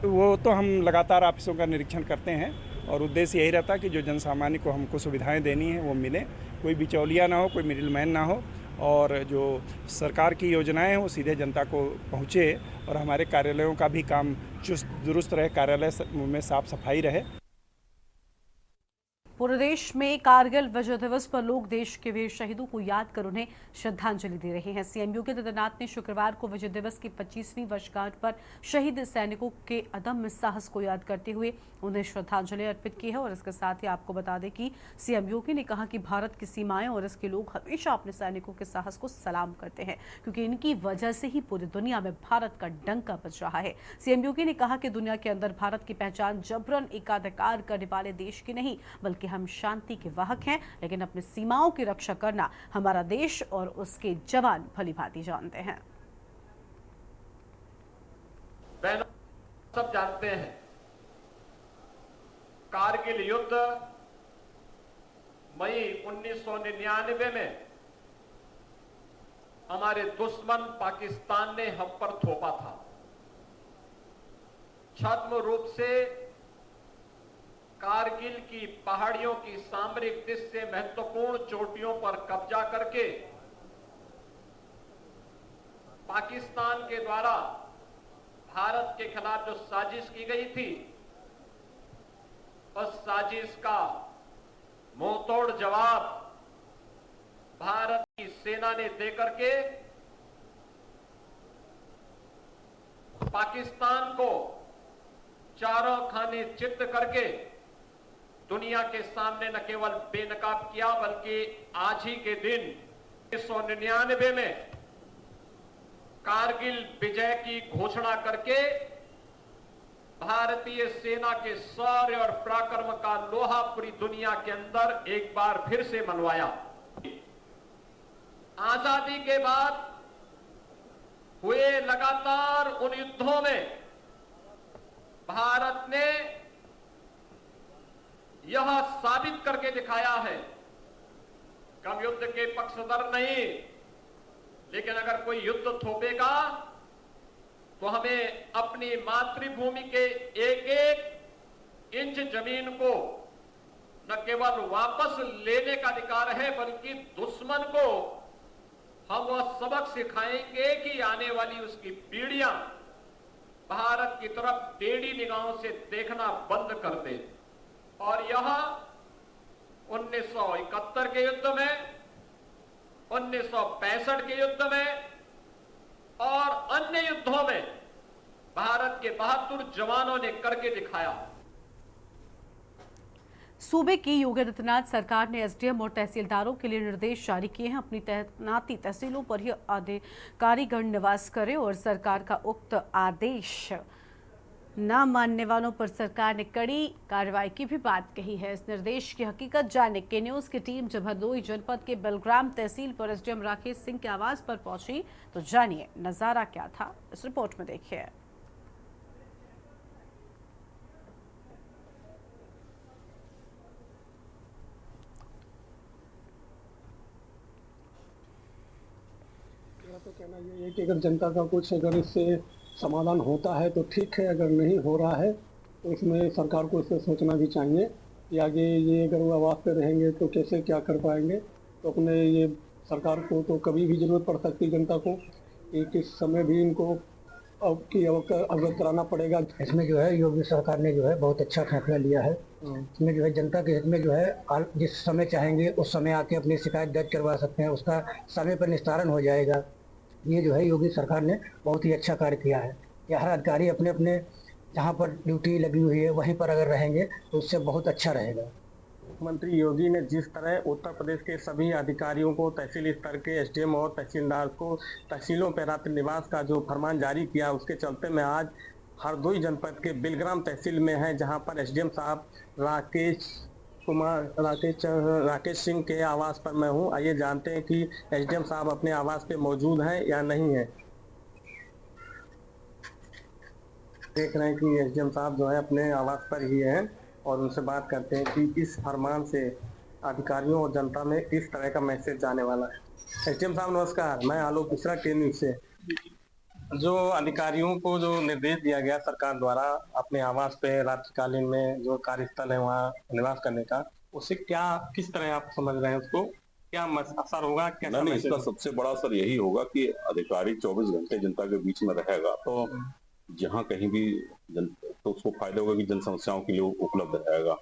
वो तो हम लगातार ऑफिसों का निरीक्षण करते हैं और उद्देश्य यही रहता है कि जो जनसामान्य को हमको सुविधाएं देनी है वो मिले, कोई बिचौलिया ना हो, कोई मिडिलमैन ना हो, और जो सरकार की योजनाएं हैं वो सीधे जनता को पहुँचे और हमारे कार्यालयों का भी काम चुस्त दुरुस्त रहे, कार्यालय में साफ सफाई रहे। पूरे देश में कारगिल विजय दिवस पर लोग देश के वीर शहीदों को याद कर उन्हें श्रद्धांजलि दे रहे हैं। सीएम योगी आदित्यनाथ ने शुक्रवार को विजय दिवस की 25वीं वर्षगांठ पर शहीद सैनिकों के अदम्य साहस को याद करते हुए उन्हें श्रद्धांजलि अर्पित की है। और इसके साथ ही आपको बता दें कि सीएम योगी ने कहा कि भारत की सीमाएं और इसके लोग हमेशा अपने सैनिकों के साहस को सलाम करते हैं, क्योंकि इनकी वजह से ही पूरी दुनिया में भारत का डंका बज रहा है। सीएम योगी ने कहा कि दुनिया के अंदर भारत की पहचान जबरन एकाधिकार करने वाले देश की नहीं, बल्कि हम शांति के वाहक हैं। लेकिन अपनी सीमाओं की रक्षा करना हमारा देश और उसके जवान भलीभांति जानते हैं। सब जानते हैं, कारगिल युद्ध मई 1999 में हमारे दुश्मन पाकिस्तान ने हम पर थोपा था। छद्म रूप से कारगिल की पहाड़ियों की सामरिक दृष्टि से महत्वपूर्ण चोटियों पर कब्जा करके पाकिस्तान के द्वारा भारत के खिलाफ जो साजिश की गई थी, उस साजिश का मुंहतोड़ जवाब भारत की सेना ने देकर के पाकिस्तान को चारों खाने चित्त करके दुनिया के सामने न केवल बेनकाब किया, बल्कि आज ही के दिन 1999 में कारगिल विजय की घोषणा करके भारतीय सेना के शौर्य और पराक्रम का लोहा पूरी दुनिया के अंदर एक बार फिर से मनवाया। आजादी के बाद हुए लगातार उन युद्धों में भारत ने यह साबित करके दिखाया है कि हम युद्ध के पक्षधर नहीं, लेकिन अगर कोई युद्ध थोपेगा तो हमें अपनी मातृभूमि के एक एक इंच जमीन को न केवल वापस लेने का अधिकार है, बल्कि दुश्मन को हम वह सबक सिखाएंगे कि आने वाली उसकी पीढ़ियां भारत की तरफ टेढ़ी निगाहों से देखना बंद कर दे। और यह 1971 के युद्ध में, 1965 के युद्ध में और अन्य युद्धों में भारत के बहादुर जवानों ने करके दिखाया। सूबे की योगी आदित्यनाथ सरकार ने एसडीएम और तहसीलदारों के लिए निर्देश जारी किए हैं। अपनी तैनाती तहसीलों पर ही अधिकारीगण निवास करें और सरकार का उक्त आदेश न मानने वालों पर सरकार ने कड़ी कार्रवाई की भी बात कही है। इस निर्देश की हकीकत जानने के न्यूज की टीम जब हरदोई जनपद के बिलग्राम तहसील पर एसडीएम राकेश सिंह के आवास पर पहुंची तो जानिए नजारा क्या था, इस रिपोर्ट में देखिए। तो कहना ये है कि अगर जनता का कुछ अगर इससे समाधान होता है तो ठीक है, अगर नहीं हो रहा है तो इसमें सरकार को इससे सोचना भी चाहिए कि आगे ये अगर वो आवाज़ पे रहेंगे तो कैसे क्या कर पाएंगे। तो अपने ये सरकार को तो कभी भी ज़रूरत पड़ सकती है जनता को कि किस समय भी इनको अवगत कराना पड़ेगा। इसमें जो है योगी सरकार ने जो है बहुत अच्छा फैसला लिया है। इसमें जो है जनता के हित में जो है जिस समय चाहेंगे उस समय आके अपनी शिकायत दर्ज करवा सकते हैं, उसका समय पर निस्तारण हो जाएगा। ये जो है योगी सरकार ने बहुत ही अच्छा कार्य किया है। या हर अधिकारी अपने अपने जहाँ पर ड्यूटी लगी हुई है वहीं पर अगर रहेंगे तो उससे बहुत अच्छा रहेगा। मुख्यमंत्री योगी ने जिस तरह उत्तर प्रदेश के सभी अधिकारियों को, तहसील स्तर के एसडीएम और तहसीलदार को तहसीलों पर रात्रि निवास का जो फरमान जारी किया, उसके चलते मैं आज हरदोई जनपद के बिलग्राम तहसील में है, जहां पर एसडीएम साहब राकेश सिंह के आवास पर मैं हूं। आइए जानते हैं कि एसडीएम साहब अपने आवास पे मौजूद हैं या नहीं है। देख रहे हैं कि एसडीएम साहब जो है अपने आवास पर ही हैं और उनसे बात करते हैं कि इस फरमान से अधिकारियों और जनता में किस तरह का मैसेज जाने वाला है। एसडीएम साहब नमस्कार, मैं आलोक मिश्रा के न्यूज से। जो अधिकारियों को जो निर्देश दिया गया सरकार द्वारा अपने आवास पे रात्रिकालीन में जो कार्यस्थल है वहाँ निवास करने का, उससे क्या किस तरह आप समझ रहे हैं, उसको क्या असर होगा? नहीं, इसका सबसे बड़ा असर यही होगा कि अधिकारी 24 घंटे जनता के बीच में रहेगा, तो जहाँ कहीं भी तो उसको फायदा होगा कि जन समस्याओं के लिए उपलब्ध रहेगा।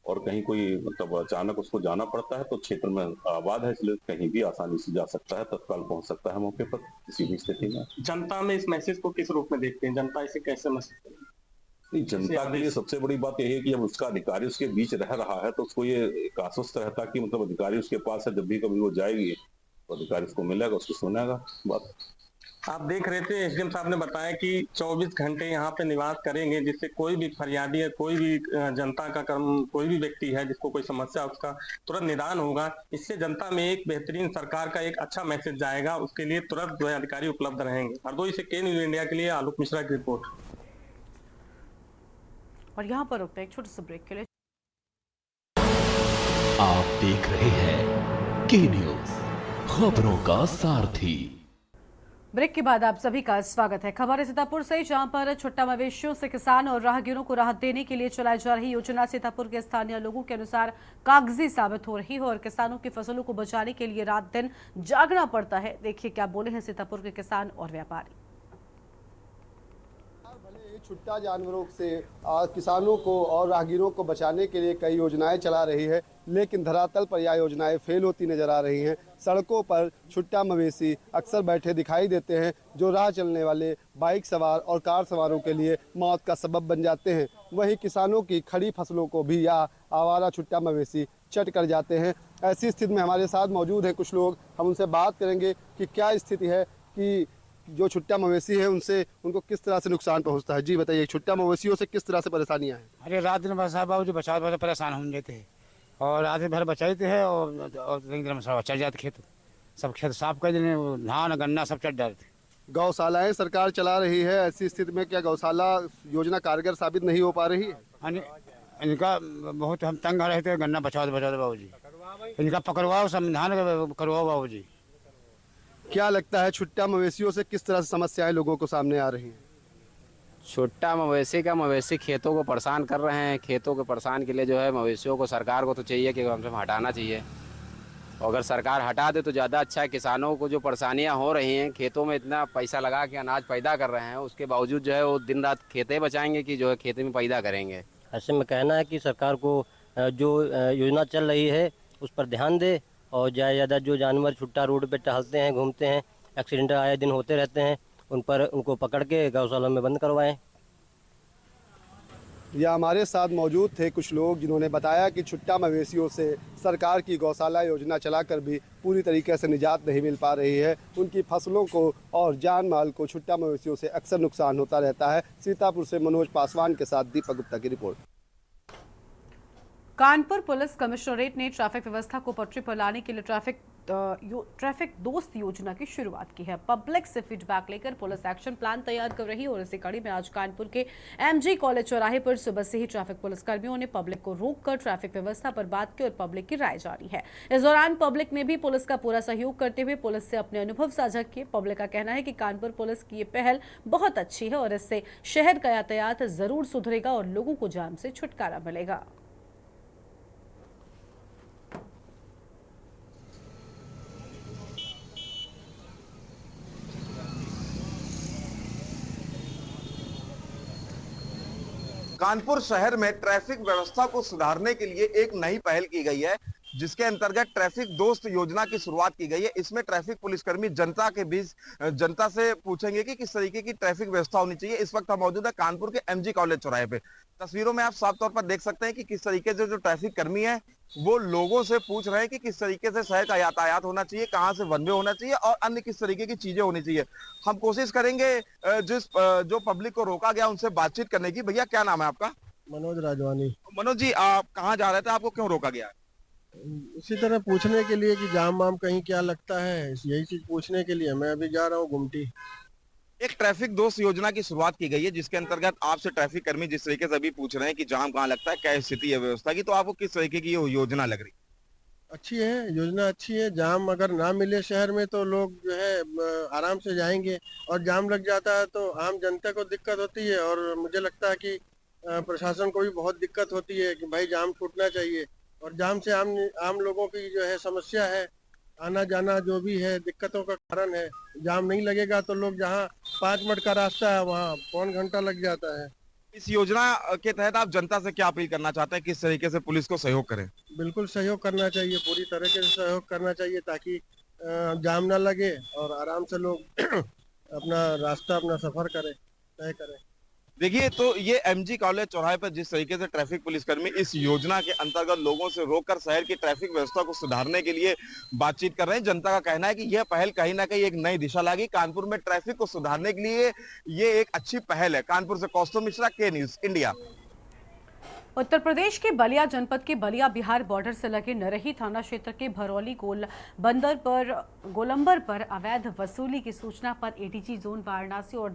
और कहीं कोई मतलब अचानक उसको जाना पड़ता है तो क्षेत्र में आबाद है, इसलिए कहीं भी आसानी से जा सकता है, तत्काल पहुंच सकता है मौके पर किसी भी स्थिति में। जनता में इस मैसेज को किस रूप में देखते हैं? जनता इसे कैसे महसूस करेगी? जनता के लिए सबसे बड़ी बात यह है कि जब उसका अधिकारी उसके बीच रह रहा है तो उसको ये एक आश्वस्त रहता कि मतलब अधिकारी उसके पास है, जब भी कभी वो जाएगी तो अधिकारी उसको मिलेगा, उसको सुनेगा बात। आप देख रहे थे एसडीएम साहब ने बताया कि 24 घंटे यहाँ पे निवास करेंगे, जिससे कोई भी फरियादी है, कोई भी जनता का कोई भी व्यक्ति है जिसको कोई समस्या उसका तुरंत निदान होगा। इससे जनता में एक बेहतरीन सरकार का एक अच्छा मैसेज जाएगा, उसके लिए तुरंत जो है अधिकारी उपलब्ध रहेंगे। हरदोई से के न्यूज इंडिया के लिए आलोक मिश्रा की रिपोर्ट। और यहाँ पर रुकते हैं एक छोटे से ब्रेक के लिए। आप देख रहे हैं के न्यूज, खबरों का सारथी। ब्रेक के बाद आप सभी का स्वागत है। खबर है सीतापुर से, जहां पर छुट्टा मवेशियों से किसान और राहगीरों को राहत देने के लिए चलाई जा रही योजना सीतापुर के स्थानीय लोगों के अनुसार कागजी साबित हो रही है और किसानों की फसलों को बचाने के लिए रात दिन जागना पड़ता है। देखिए क्या बोले हैं सीतापुर के किसान और व्यापारी। छुट्टा जानवरों से किसानों को और राहगीरों को बचाने के लिए कई योजनाएं चला रही है, लेकिन धरातल पर यह योजनाएं फेल होती नजर आ रही हैं। सड़कों पर छुट्टा मवेशी अक्सर बैठे दिखाई देते हैं, जो राह चलने वाले बाइक सवार और कार सवारों के लिए मौत का सबब बन जाते हैं। वहीं किसानों की खड़ी फसलों को भी यह आवारा छुट्टा मवेशी चट कर जाते हैं। ऐसी स्थिति में हमारे साथ मौजूद हैं कुछ लोग, हम उनसे बात करेंगे कि क्या स्थिति है, कि जो छुट्टा मवेशी है उनसे उनको किस तरह से नुकसान पहुंचता है। जी बताइए, छुट्टा मवेशियों से किस तरह से परेशानियां हैं? अरे रात दिन बस बाबू जी बचा परेशान हो जाते हैं और रात भर बचाते हैं और चल जाते खेत, सब खेत साफ कर देने, धान गन्ना सब चढ़ जाते। गौशालाएं सरकार चला रही है, ऐसी स्थिति में क्या गौशाला योजना कारगर साबित नहीं हो पा रही है? इनका बहुत हम तंग रहते हैं, गन्ना बचा दो बाबू जी, इनका पकड़वाओ, संविधान करवाओ बाबू जी। क्या लगता है छुट्टा मवेशियों से किस तरह से समस्याएं लोगों को सामने आ रही हैं? छुट्टा मवेशी का मवेशी खेतों को परेशान कर रहे हैं। खेतों के परेशान के लिए जो है मवेशियों को सरकार को तो चाहिए कि कम से कम हटाना चाहिए। और अगर सरकार हटा दे तो ज़्यादा अच्छा है। किसानों को जो परेशानियां हो रही हैं, खेतों में इतना पैसा लगा के अनाज पैदा कर रहे हैं, उसके बावजूद जो है वो दिन रात खेतें बचाएंगे कि जो है खेती में पैदा करेंगे। ऐसे में कहना है कि सरकार को जो योजना चल रही है उस पर ध्यान दे और ज़्यादा जो जानवर छुट्टा रोड पे टहलते हैं, घूमते हैं, एक्सीडेंट आए दिन होते रहते हैं, उनको पकड़ के गौशाला में बंद करवाएं। या हमारे साथ मौजूद थे कुछ लोग जिन्होंने बताया कि छुट्टा मवेशियों से सरकार की गौशाला योजना चलाकर भी पूरी तरीके से निजात नहीं मिल पा रही है। उनकी फसलों को और जान माल को छुट्टा मवेशियों से अक्सर नुकसान होता रहता है। सीतापुर से मनोज पासवान के साथ दीपक गुप्ता की रिपोर्ट। कानपुर पुलिस कमिश्नरेट ने ट्रैफिक व्यवस्था को पटरी पर लाने के लिए ट्रैफिक दोस्त योजना की शुरुआत की है। पब्लिक से फीडबैक लेकर पुलिस एक्शन प्लान तैयार कर रही है और इसी कड़ी में आज कानपुर के एमजी कॉलेज चौराहे पर सुबह से ही ट्रैफिक पुलिस कर्मियों ने पब्लिक को रोककर ट्रैफिक व्यवस्था पर बात की और पब्लिक की राय जानी है। इस दौरान पब्लिक ने भी पुलिस का पूरा सहयोग करते हुए पुलिस से अपने अनुभव साझा किए। पब्लिक का कहना है कि कानपुर पुलिस की ये पहल बहुत अच्छी है और इससे शहर का यातायात जरूर सुधरेगा और लोगों को जाम से छुटकारा मिलेगा। कानपुर शहर में ट्रैफिक व्यवस्था को सुधारने के लिए एक नई पहल की गई है, जिसके अंतर्गत ट्रैफिक दोस्त योजना की शुरुआत की गई है। इसमें ट्रैफिक पुलिसकर्मी जनता के बीच जनता से पूछेंगे कि किस तरीके की ट्रैफिक व्यवस्था होनी चाहिए। इस वक्त हम मौजूद है कानपुर के एमजी कॉलेज चौराहे पे। तस्वीरों में आप साफ तौर पर देख सकते हैं कि किस तरीके से जो ट्रैफिक कर्मी है वो लोगों से पूछ रहे हैं कि किस तरीके से शहर का यातायात होना चाहिए, कहाँ से वन वे होना चाहिए और अन्य किस तरीके की चीजें होनी चाहिए। हम कोशिश करेंगे जो पब्लिक को रोका गया उनसे बातचीत करने की। भैया क्या नाम है आपका? मनोज राजवानी। मनोज जी, आप कहाँ जा रहे थे, आपको क्यों रोका गया? इसी तरह पूछने के लिए कि जाम वाम कहीं क्या लगता है, यही चीज पूछने के लिए मैं अभी जा रहा हूँ गुमटी। एक ट्रैफिक दोस्त योजना की शुरुआत की गई है, जिसके अंतर्गत आपसे ट्रैफिक कर्मी जिस तरीके से अभी पूछ रहे हैं कि जाम कहाँ लगता है, क्या स्थिति है व्यवस्था की, तो आपको किस तरीके की ये योजना लग रही? अच्छी है योजना, अच्छी है। जाम अगर ना मिले शहर में तो लोग जो है आराम से जाएंगे, और जाम लग जाता है तो आम जनता को दिक्कत होती है और मुझे लगता है कि प्रशासन को भी बहुत दिक्कत होती है कि भाई जाम छूटना चाहिए। और जाम से आम लोगों की जो है समस्या है, आना जाना जो भी है दिक्कतों का कारण है। जाम नहीं लगेगा तो लोग जहाँ 5 मिनट का रास्ता है वहाँ पौन घंटा लग जाता है। इस योजना के तहत आप जनता से क्या अपील करना चाहते हैं, किस तरीके से पुलिस को सहयोग करें? बिल्कुल सहयोग करना चाहिए, पूरी तरीके से सहयोग करना चाहिए ताकि जाम ना लगे और आराम से लोग अपना रास्ता अपना सफर करें, तय करें। देखिए, तो ये एमजी कॉलेज चौराहे पर जिस तरीके से ट्रैफिक पुलिसकर्मी इस योजना के अंतर्गत लोगों से रोककर शहर की ट्रैफिक व्यवस्था को सुधारने के लिए बातचीत कर रहे हैं। जनता का कहना है कि यह पहल कहीं ना कहीं एक नई दिशा लागी कानपुर में ट्रैफिक को सुधारने के लिए। ये एक अच्छी पहल है। कानपुर से कौस्तुभ मिश्रा, के न्यूज इंडिया। उत्तर प्रदेश के बलिया जनपद के बलिया बिहार बॉर्डर से लगे नरही थाना क्षेत्र के भरौली गोलंबर पर अवैध वसूली की सूचना पर एडीजी जोन वाराणसी और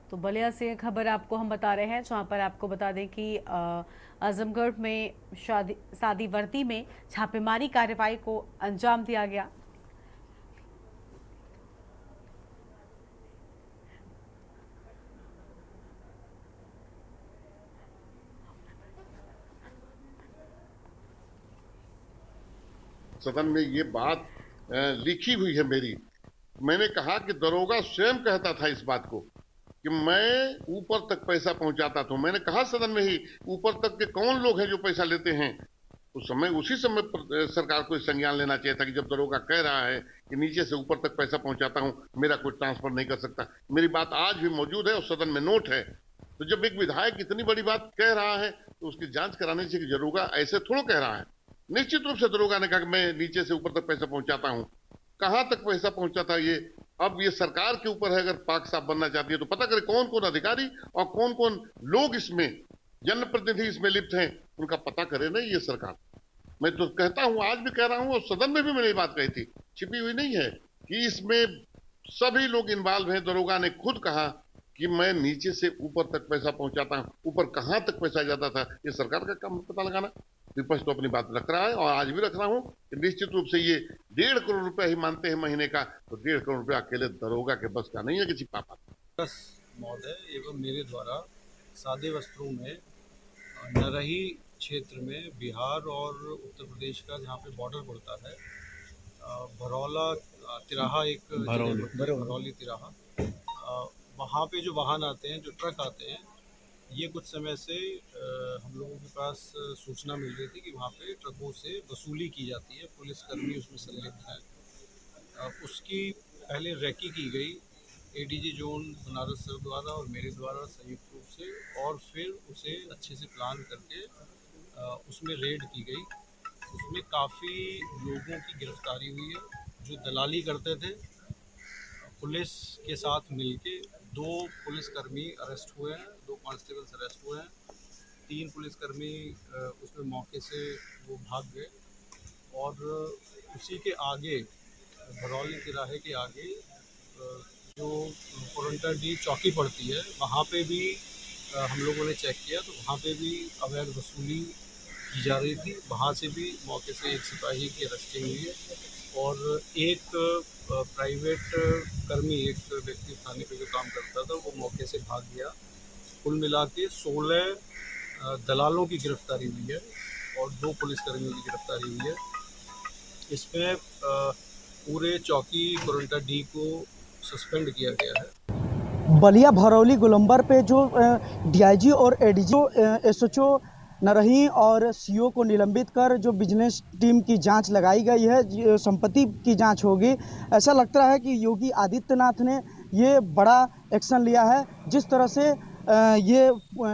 तो बलिया से खबर आपको हम बता रहे हैं, जहां पर आपको बता दें कि आजमगढ़ में शादी वर्दी में छापेमारी कार्रवाई को अंजाम दिया गया। सदन में ये बात लिखी हुई है मेरी। मैंने कहा कि दरोगा स्वयं कहता था इस बात को कि मैं ऊपर तक पैसा पहुंचाता था। मैंने कहा सदन में ही, ऊपर तक के कौन लोग हैं जो पैसा लेते हैं? उसी समय सरकार को संज्ञान लेना चाहिए था कि जब दरोगा कह रहा है कि नीचे से ऊपर तक पैसा पहुंचाता हूं, मेरा कोई ट्रांसफर नहीं कर सकता। मेरी बात आज भी मौजूद है और सदन में नोट है। तो जब एक विधायक इतनी बड़ी बात कह रहा है तो उसकी जांच कराने से कि दरोगा ऐसे थोड़ा कह रहा है। निश्चित रूप से दरोगा ने कहा कि मैं नीचे से ऊपर तक पैसा पहुंचाता हूं। कहां तक पैसा पहुंचा था ये अब ये सरकार के ऊपर है। अगर पाक साफ बनना चाहती है तो पता करे कौन कौन अधिकारी और कौन कौन लोग इसमें जनप्रतिनिधि इसमें लिप्त हैं, उनका पता करे ना ये सरकार। मैं तो कहता हूं, आज भी कह रहा हूं और सदन में भी मैंने ये बात कही थी, छिपी हुई नहीं है कि इसमें सभी लोग इन्वॉल्व हैं। दरोगा ने खुद कहा कि मैं नीचे से ऊपर तक पैसा पहुंचाता हूं, ऊपर कहां तक पैसा जाता था, ये सरकार का काम पता लगाना। विपक्ष तो अपनी बात रख रहा है और आज भी रख रहा हूं कि निश्चित रूप से ये 1.5 करोड़ रुपया ही मानते हैं महीने का, तो 1.5 करोड़ रुपया अकेले दरोगा के बस का नहीं है कि छिपा पाता। महोदय एवं मेरे द्वारा सादे वस्त्रों में नरही क्षेत्र में बिहार और उत्तर प्रदेश का जहाँ पे बॉर्डर पड़ता है, भरौला तिराहा, एक भरौली तिराहा, वहाँ पे जो वाहन आते हैं, जो ट्रक आते हैं, ये कुछ समय से हम लोगों के पास सूचना मिल रही थी कि वहाँ पे ट्रकों से वसूली की जाती है, पुलिसकर्मी उसमें संलिप्त हैं। उसकी पहले रैकी की गई एडीजी जोन बनारस सर द्वारा और मेरे द्वारा संयुक्त रूप से, और फिर उसे अच्छे से प्लान करके उसमें रेड की गई। उसमें काफ़ी लोगों की गिरफ्तारी हुई है जो दलाली करते थे। पुलिस के साथ मिलके 2 पुलिसकर्मी अरेस्ट हुए हैं, 2 कांस्टेबल्स अरेस्ट हुए हैं, 3 पुलिसकर्मी उसमें मौके से वो भाग गए। और उसी के आगे, भरौली तिराहे के आगे जो कोरंटा डी चौकी पड़ती है, वहाँ पे भी हम लोगों ने चेक किया तो वहाँ पे भी अवैध वसूली की जा रही थी। वहाँ से भी मौके से एक सिपाही की अरेस्टिंग हुई है और एक प्राइवेट कर्मी, एक व्यक्ति थाने पे जो काम करता था, वो मौके से भाग गया। कुल मिला के 16 दलालों की गिरफ्तारी हुई है और 2 पुलिसकर्मियों की गिरफ्तारी हुई है। इसमें पूरे चौकी कोरंटा डी को सस्पेंड किया गया है। बलिया भरौली गोलंबर पे जो डीआईजी और एडीजी, एसएचओ नरही और सीओ को निलंबित कर जो बिजनेस टीम की जांच लगाई गई है, संपत्ति की जांच होगी। ऐसा लगता है कि योगी आदित्यनाथ ने ये बड़ा एक्शन लिया है। जिस तरह से ये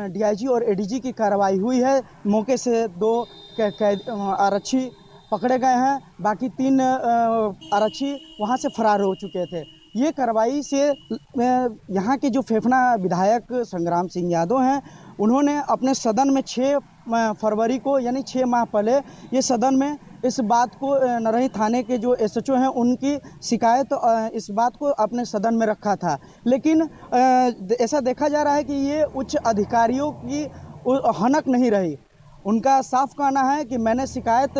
डीआईजी और एडीजी की कार्रवाई हुई है, मौके से 2 आरक्षी पकड़े गए हैं, बाकी 3 आरक्षी वहाँ से फरार हो चुके थे। ये कार्रवाई से यहाँ के जो फेफना विधायक संग्राम सिंह यादव हैं, उन्होंने अपने सदन में 6 फरवरी को, यानी 6 माह पहले, ये सदन में इस बात को, नरही थाने के जो एसएचओ हैं उनकी शिकायत, इस बात को अपने सदन में रखा था। लेकिन ऐसा देखा जा रहा है कि ये उच्च अधिकारियों की हनक नहीं रही। उनका साफ कहना है कि मैंने शिकायत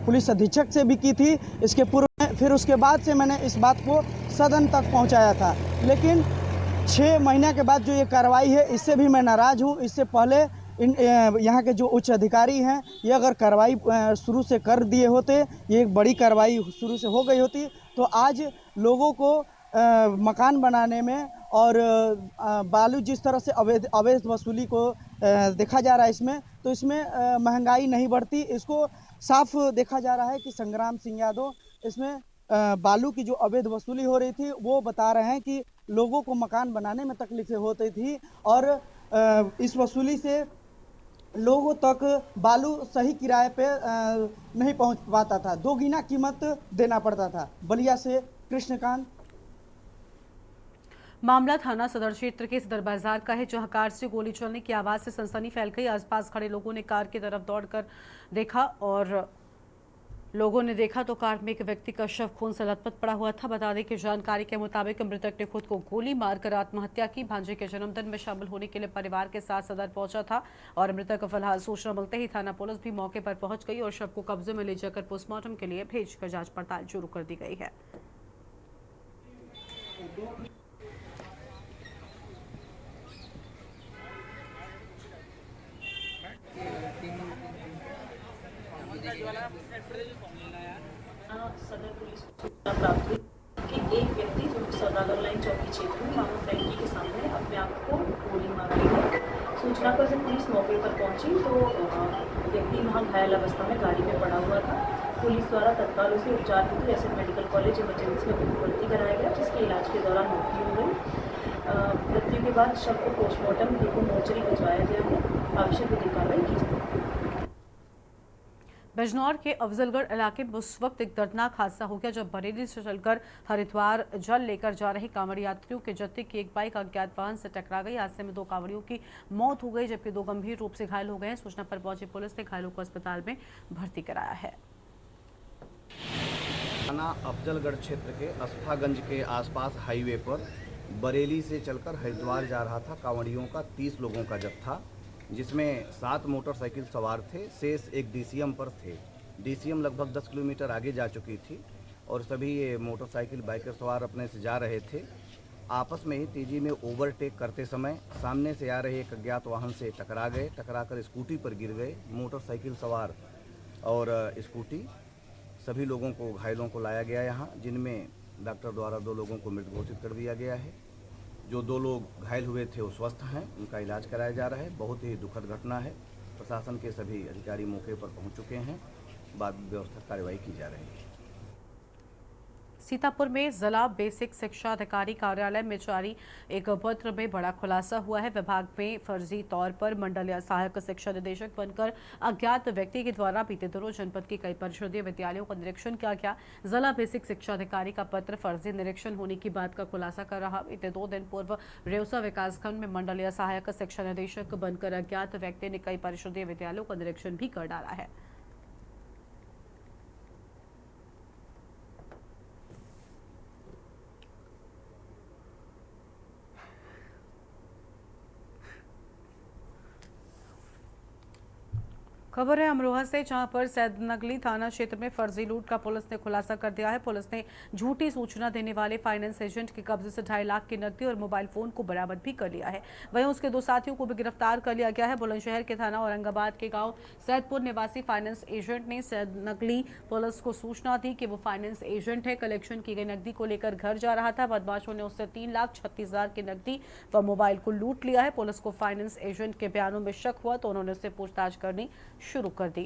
पुलिस अधीक्षक से भी की थी इसके पूर्व में, फिर उसके बाद से मैंने इस बात को सदन तक पहुंचाया था। लेकिन 6 महीने के बाद जो ये कार्रवाई है, इससे भी मैं नाराज़ हूं। इससे पहले यहाँ के जो उच्च अधिकारी हैं, ये अगर कार्रवाई शुरू से कर दिए होते, ये एक बड़ी कार्रवाई शुरू से हो गई होती, तो आज लोगों को मकान बनाने में और बालू जिस तरह से अवैध वसूली को देखा जा रहा है इसमें, तो इसमें महंगाई नहीं बढ़ती। इसको साफ देखा जा रहा है कि संग्राम सिंह यादव इसमें बालू की जो अवैध वसूली हो रही थी, वो बता रहे हैं कि लोगों को मकान बनाने में तकलीफें होती थी और इस वसूली से लोगों तक बालू सही किराए पे नहीं पहुंच पाता था, 2 गुना कीमत देना पड़ता था। बलिया से कृष्णकांत। मामला थाना सदर क्षेत्र के सदर बाजार का है, जहां कार से गोली चलने की आवाज से सनसनी फैल गई। आसपास खड़े लोगों ने कार की तरफ दौड़कर देखा और लोगों ने देखा तो कार में एक व्यक्ति का शव खून से लथपथ पड़ा हुआ था। बता दें कि जानकारी के मुताबिक मृतक ने खुद को गोली मारकर आत्महत्या की। भांजे के जन्मदिन में शामिल होने के लिए परिवार के साथ सदर पहुंचा था और मृतक को फिलहाल सूचना मिलते ही थाना पुलिस भी मौके पर पहुंच गई और शव को कब्जे में ले जाकर पोस्टमार्टम के लिए भेजकर जांच पड़ताल शुरू कर दी गई है। सदर पुलिस को सूचना प्राप्त हुई कि एक व्यक्ति जो सौदागर लाइन चौकी क्षेत्र में मानो फैक्ट्री के सामने अपने आप को गोली मार ली है। सूचना पर जब पुलिस मौके पर पहुंची तो व्यक्ति वहां घायल अवस्था में गाड़ी में पड़ा हुआ था। पुलिस द्वारा तत्काल उसे उपचार हेतु एसएन मेडिकल कॉलेज इमरजेंसी में भर्ती कराया गया, जिसके इलाज के दौरान मृत्यु हो गई। मृत्यु के बाद शव को पोस्टमार्टम हेतु मोर्चरी भिजवाया गया है। आवश्यक विधिक कार्रवाई की जाएगी। बिजनौर के अफजलगढ़ इलाके में उस वक्त एक दर्दनाक हादसा हो गया जब बरेली से चलकर हरिद्वार जल लेकर जा रहे कांवड़ यात्रियों के जत्थे की एक बाइक अज्ञात वाहन से टकरा गई। हादसे में 2 कांवड़ियों की मौत हो गई जबकि 2 गंभीर रूप से घायल हो गए हैं। सूचना पर पहुंची पुलिस ने घायलों को अस्पताल में भर्ती कराया है। थाना अफजलगढ़ क्षेत्र के अस्फागंज के आसपास हाईवे पर बरेली से चलकर हरिद्वार जा रहा था कांवड़ियों का 30 लोगों का जत्था, जिसमें 7 मोटरसाइकिल सवार थे, शेष एक डीसीएम पर थे। डीसीएम लगभग 10 किलोमीटर आगे जा चुकी थी और सभी ये मोटरसाइकिल बाइकर सवार अपने से जा रहे थे। आपस में ही तेज़ी में ओवरटेक करते समय सामने से आ रहे एक अज्ञात वाहन से टकरा गए। टकराकर स्कूटी पर गिर गए। मोटरसाइकिल सवार और स्कूटी सभी लोगों को, घायलों को लाया गया यहाँ, जिनमें डॉक्टर द्वारा 2 लोगों को मृत घोषित कर दिया गया है। जो 2 लोग घायल हुए थे वो स्वस्थ हैं, उनका इलाज कराया जा रहा है। बहुत ही दुखद घटना है। प्रशासन के सभी अधिकारी मौके पर पहुंच चुके हैं। बाद व्यवस्था कार्रवाई की जा रही है। सीतापुर में जिला बेसिक शिक्षा अधिकारी कार्यालय में जारी एक पत्र में बड़ा खुलासा हुआ है। विभाग में फर्जी तौर पर मंडलीय सहायक शिक्षा निदेशक बनकर अज्ञात व्यक्ति के द्वारा बीते दिनों जनपद के कई परिषदीय विद्यालयों का निरीक्षण किया गया। जिला बेसिक शिक्षा अधिकारी का पत्र फर्जी निरीक्षण होने की बात का खुलासा कर रहा। बीते 2 दिन पूर्व रेउसा विकासखंड में मंडलीय सहायक शिक्षा निदेशक बनकर अज्ञात व्यक्ति ने कई परिषदीय विद्यालयों का निरीक्षण भी कर डाला है। खबर है अमरोहा से, जहां पर सैदनगली थाना क्षेत्र में फर्जी लूट का पुलिस ने खुलासा कर दिया है। पुलिस ने झूठी सूचना देने वाले फाइनेंस एजेंट के कब्जे से 2.5 लाख की नकदी और मोबाइल फोन को बरामद भी कर लिया है। वहीं उसके 2 साथियों को भी गिरफ्तार कर लिया गया है। बुलंदशहर के थाना औरंगाबाद के गांव सैदपुर निवासी फाइनेंस एजेंट ने सैदनगली पुलिस को सूचना दी कि वो फाइनेंस एजेंट है। कलेक्शन की गई नकदी को लेकर घर जा रहा था। बदमाशों ने उससे 3,36,000 की नकदी व मोबाइल को लूट लिया है। पुलिस को फाइनेंस एजेंट के बयानों में शक हुआ तो उन्होंने उससे पूछताछ करनी शुरू कर दी।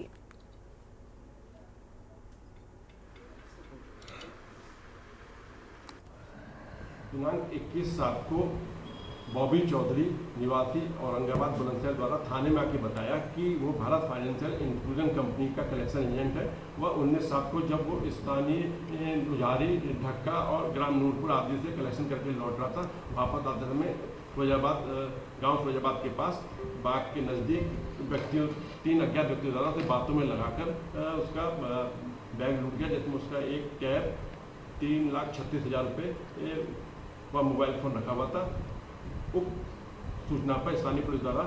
दिनांक 21/7 को बॉबी चौधरी निवासी औरंगाबाद बुलंदशहर द्वारा थाने में आके बताया कि वो भारत फाइनेंशियल इंक्लूजन कंपनी का कलेक्शन एजेंट है। वह 19/7 को जब वो स्थानीय गुजारी, ढक्का और ग्राम नूरपुर आदि से कलेक्शन करके लौट रहा था, वापस आते समय फिरोजाबाद गांव फिरोजाबाद के पास बाग के नज़दीक व्यक्तियों 3 अज्ञात व्यक्तियों द्वारा से बातों में लगाकर उसका बैग लूट गया, जिसमें उसका एक कैब, 3,36,000 रुपये व मोबाइल फ़ोन रखा हुआ था। उक्त सूचना पर स्थानीय पुलिस द्वारा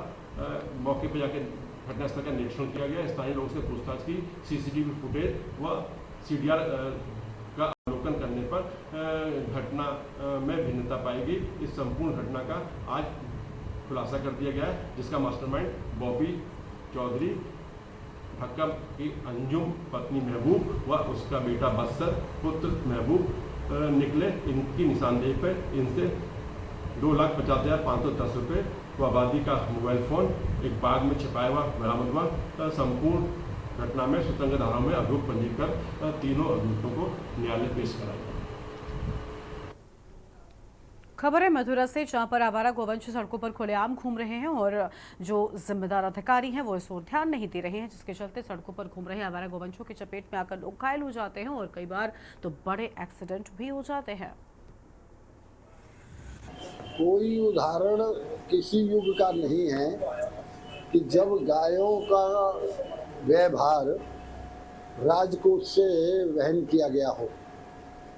मौके पर जाकर घटनास्थल का निरीक्षण किया गया। स्थानीय लोगों से पूछताछ की। सीसीटीवी फुटेज व सीडीआर का अवलोकन करने पर घटना में भिन्नता पाई गई। इस संपूर्ण घटना का आज खुलासा कर दिया गया है, जिसका मास्टरमाइंड बॉबी चौधरी, ढक्का की अंजुम पत्नी महबूब व उसका बेटा बस्तर पुत्र महबूब निकले। इनकी निशानदेही पर इनसे 2,50,510 रुपये व आबादी का मोबाइल फ़ोन एक बाग में छिपाया हुआ बरामद हुआ। संपूर्ण घटना में स्वतंत्र धाराओं में अभियोग पंजीकृत कर तीनों अभियुक्तों को न्यायालय पेश कराया गया। खबर है मथुरा से, जहां पर आवारा गोवंश सड़कों पर खुलेआम घूम रहे हैं और जो जिम्मेदार अधिकारी हैं वो इस ओर ध्यान नहीं दे रहे हैं, जिसके चलते सड़कों पर घूम रहे आवारा गोवंशों की चपेट में आकर लोग घायल हो जाते हैं और कई बार तो बड़े एक्सीडेंट भी हो जाते हैं। कोई उदाहरण किसी युग का नहीं है कि जब गायों का व्यवहार राजकोष से वहन किया गया हो।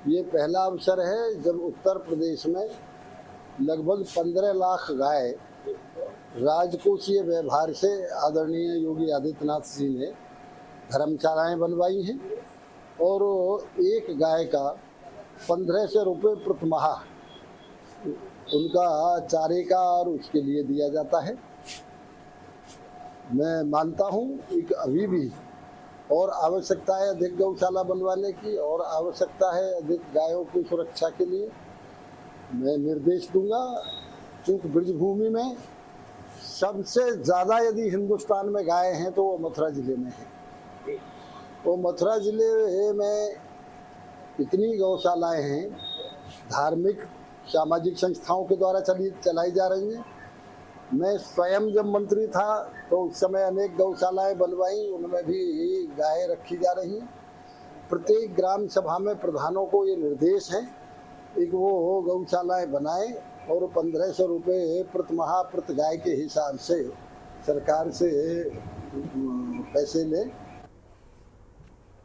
ये पहला अवसर है जब उत्तर प्रदेश में लगभग 15 लाख गाय राजकोषीय व्यवहार से आदरणीय योगी आदित्यनाथ जी ने धर्मशालाएं बनवाई हैं और एक गाय का 1500 रुपये प्रति माह उनका चारे का और उसके लिए दिया जाता है। मैं मानता हूँ कि अभी भी और आवश्यकता है अधिक गौशाला बनवाने की और आवश्यकता है अधिक गायों की सुरक्षा के लिए। मैं निर्देश दूंगा, क्योंकि ब्रजभूमि में सबसे ज़्यादा यदि हिंदुस्तान में गाय हैं तो वो मथुरा जिले में है। वो मथुरा जिले में इतनी गौशालाएं हैं, धार्मिक सामाजिक संस्थाओं के द्वारा चलाई जा रही हैं। मैं स्वयं जब मंत्री था तो उस समय अनेक गौशालाएं बनवाई, उनमें भी गायें रखी जा रही हैं। प्रत्येक ग्राम सभा में प्रधानों को ये निर्देश है कि वो गौशालाएं बनाएं और 1500 रुपये प्रति माह प्रति गाय के हिसाब से सरकार से पैसे लें।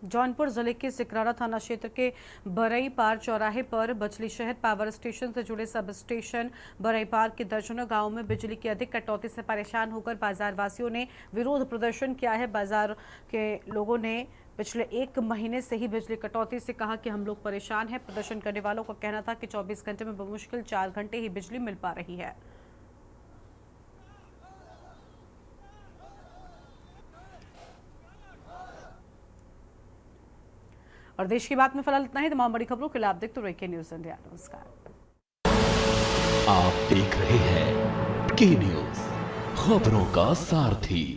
जौनपुर जिले के सिकरारा थाना क्षेत्र के बरई पार चौराहे पर बचली शहर पावर स्टेशन से जुड़े सब स्टेशन बरई पार के दर्जनों गांवों में बिजली की अधिक कटौती से परेशान होकर बाजार वासियों ने विरोध प्रदर्शन किया है। बाजार के लोगों ने पिछले 1 महीने से ही बिजली कटौती से कहा कि हम लोग परेशान हैं। प्रदर्शन करने वालों का कहना था कि 24 घंटे में बमुश्किल 4 घंटे ही बिजली मिल पा रही है। और देश की बात में फिलहाल इतना ही। तमाम बड़ी खबरों के लिए आप देखते रहिए न्यूज़ इंडिया। नमस्कार। आप देख रहे हैं के न्यूज़, खबरों का सारथी।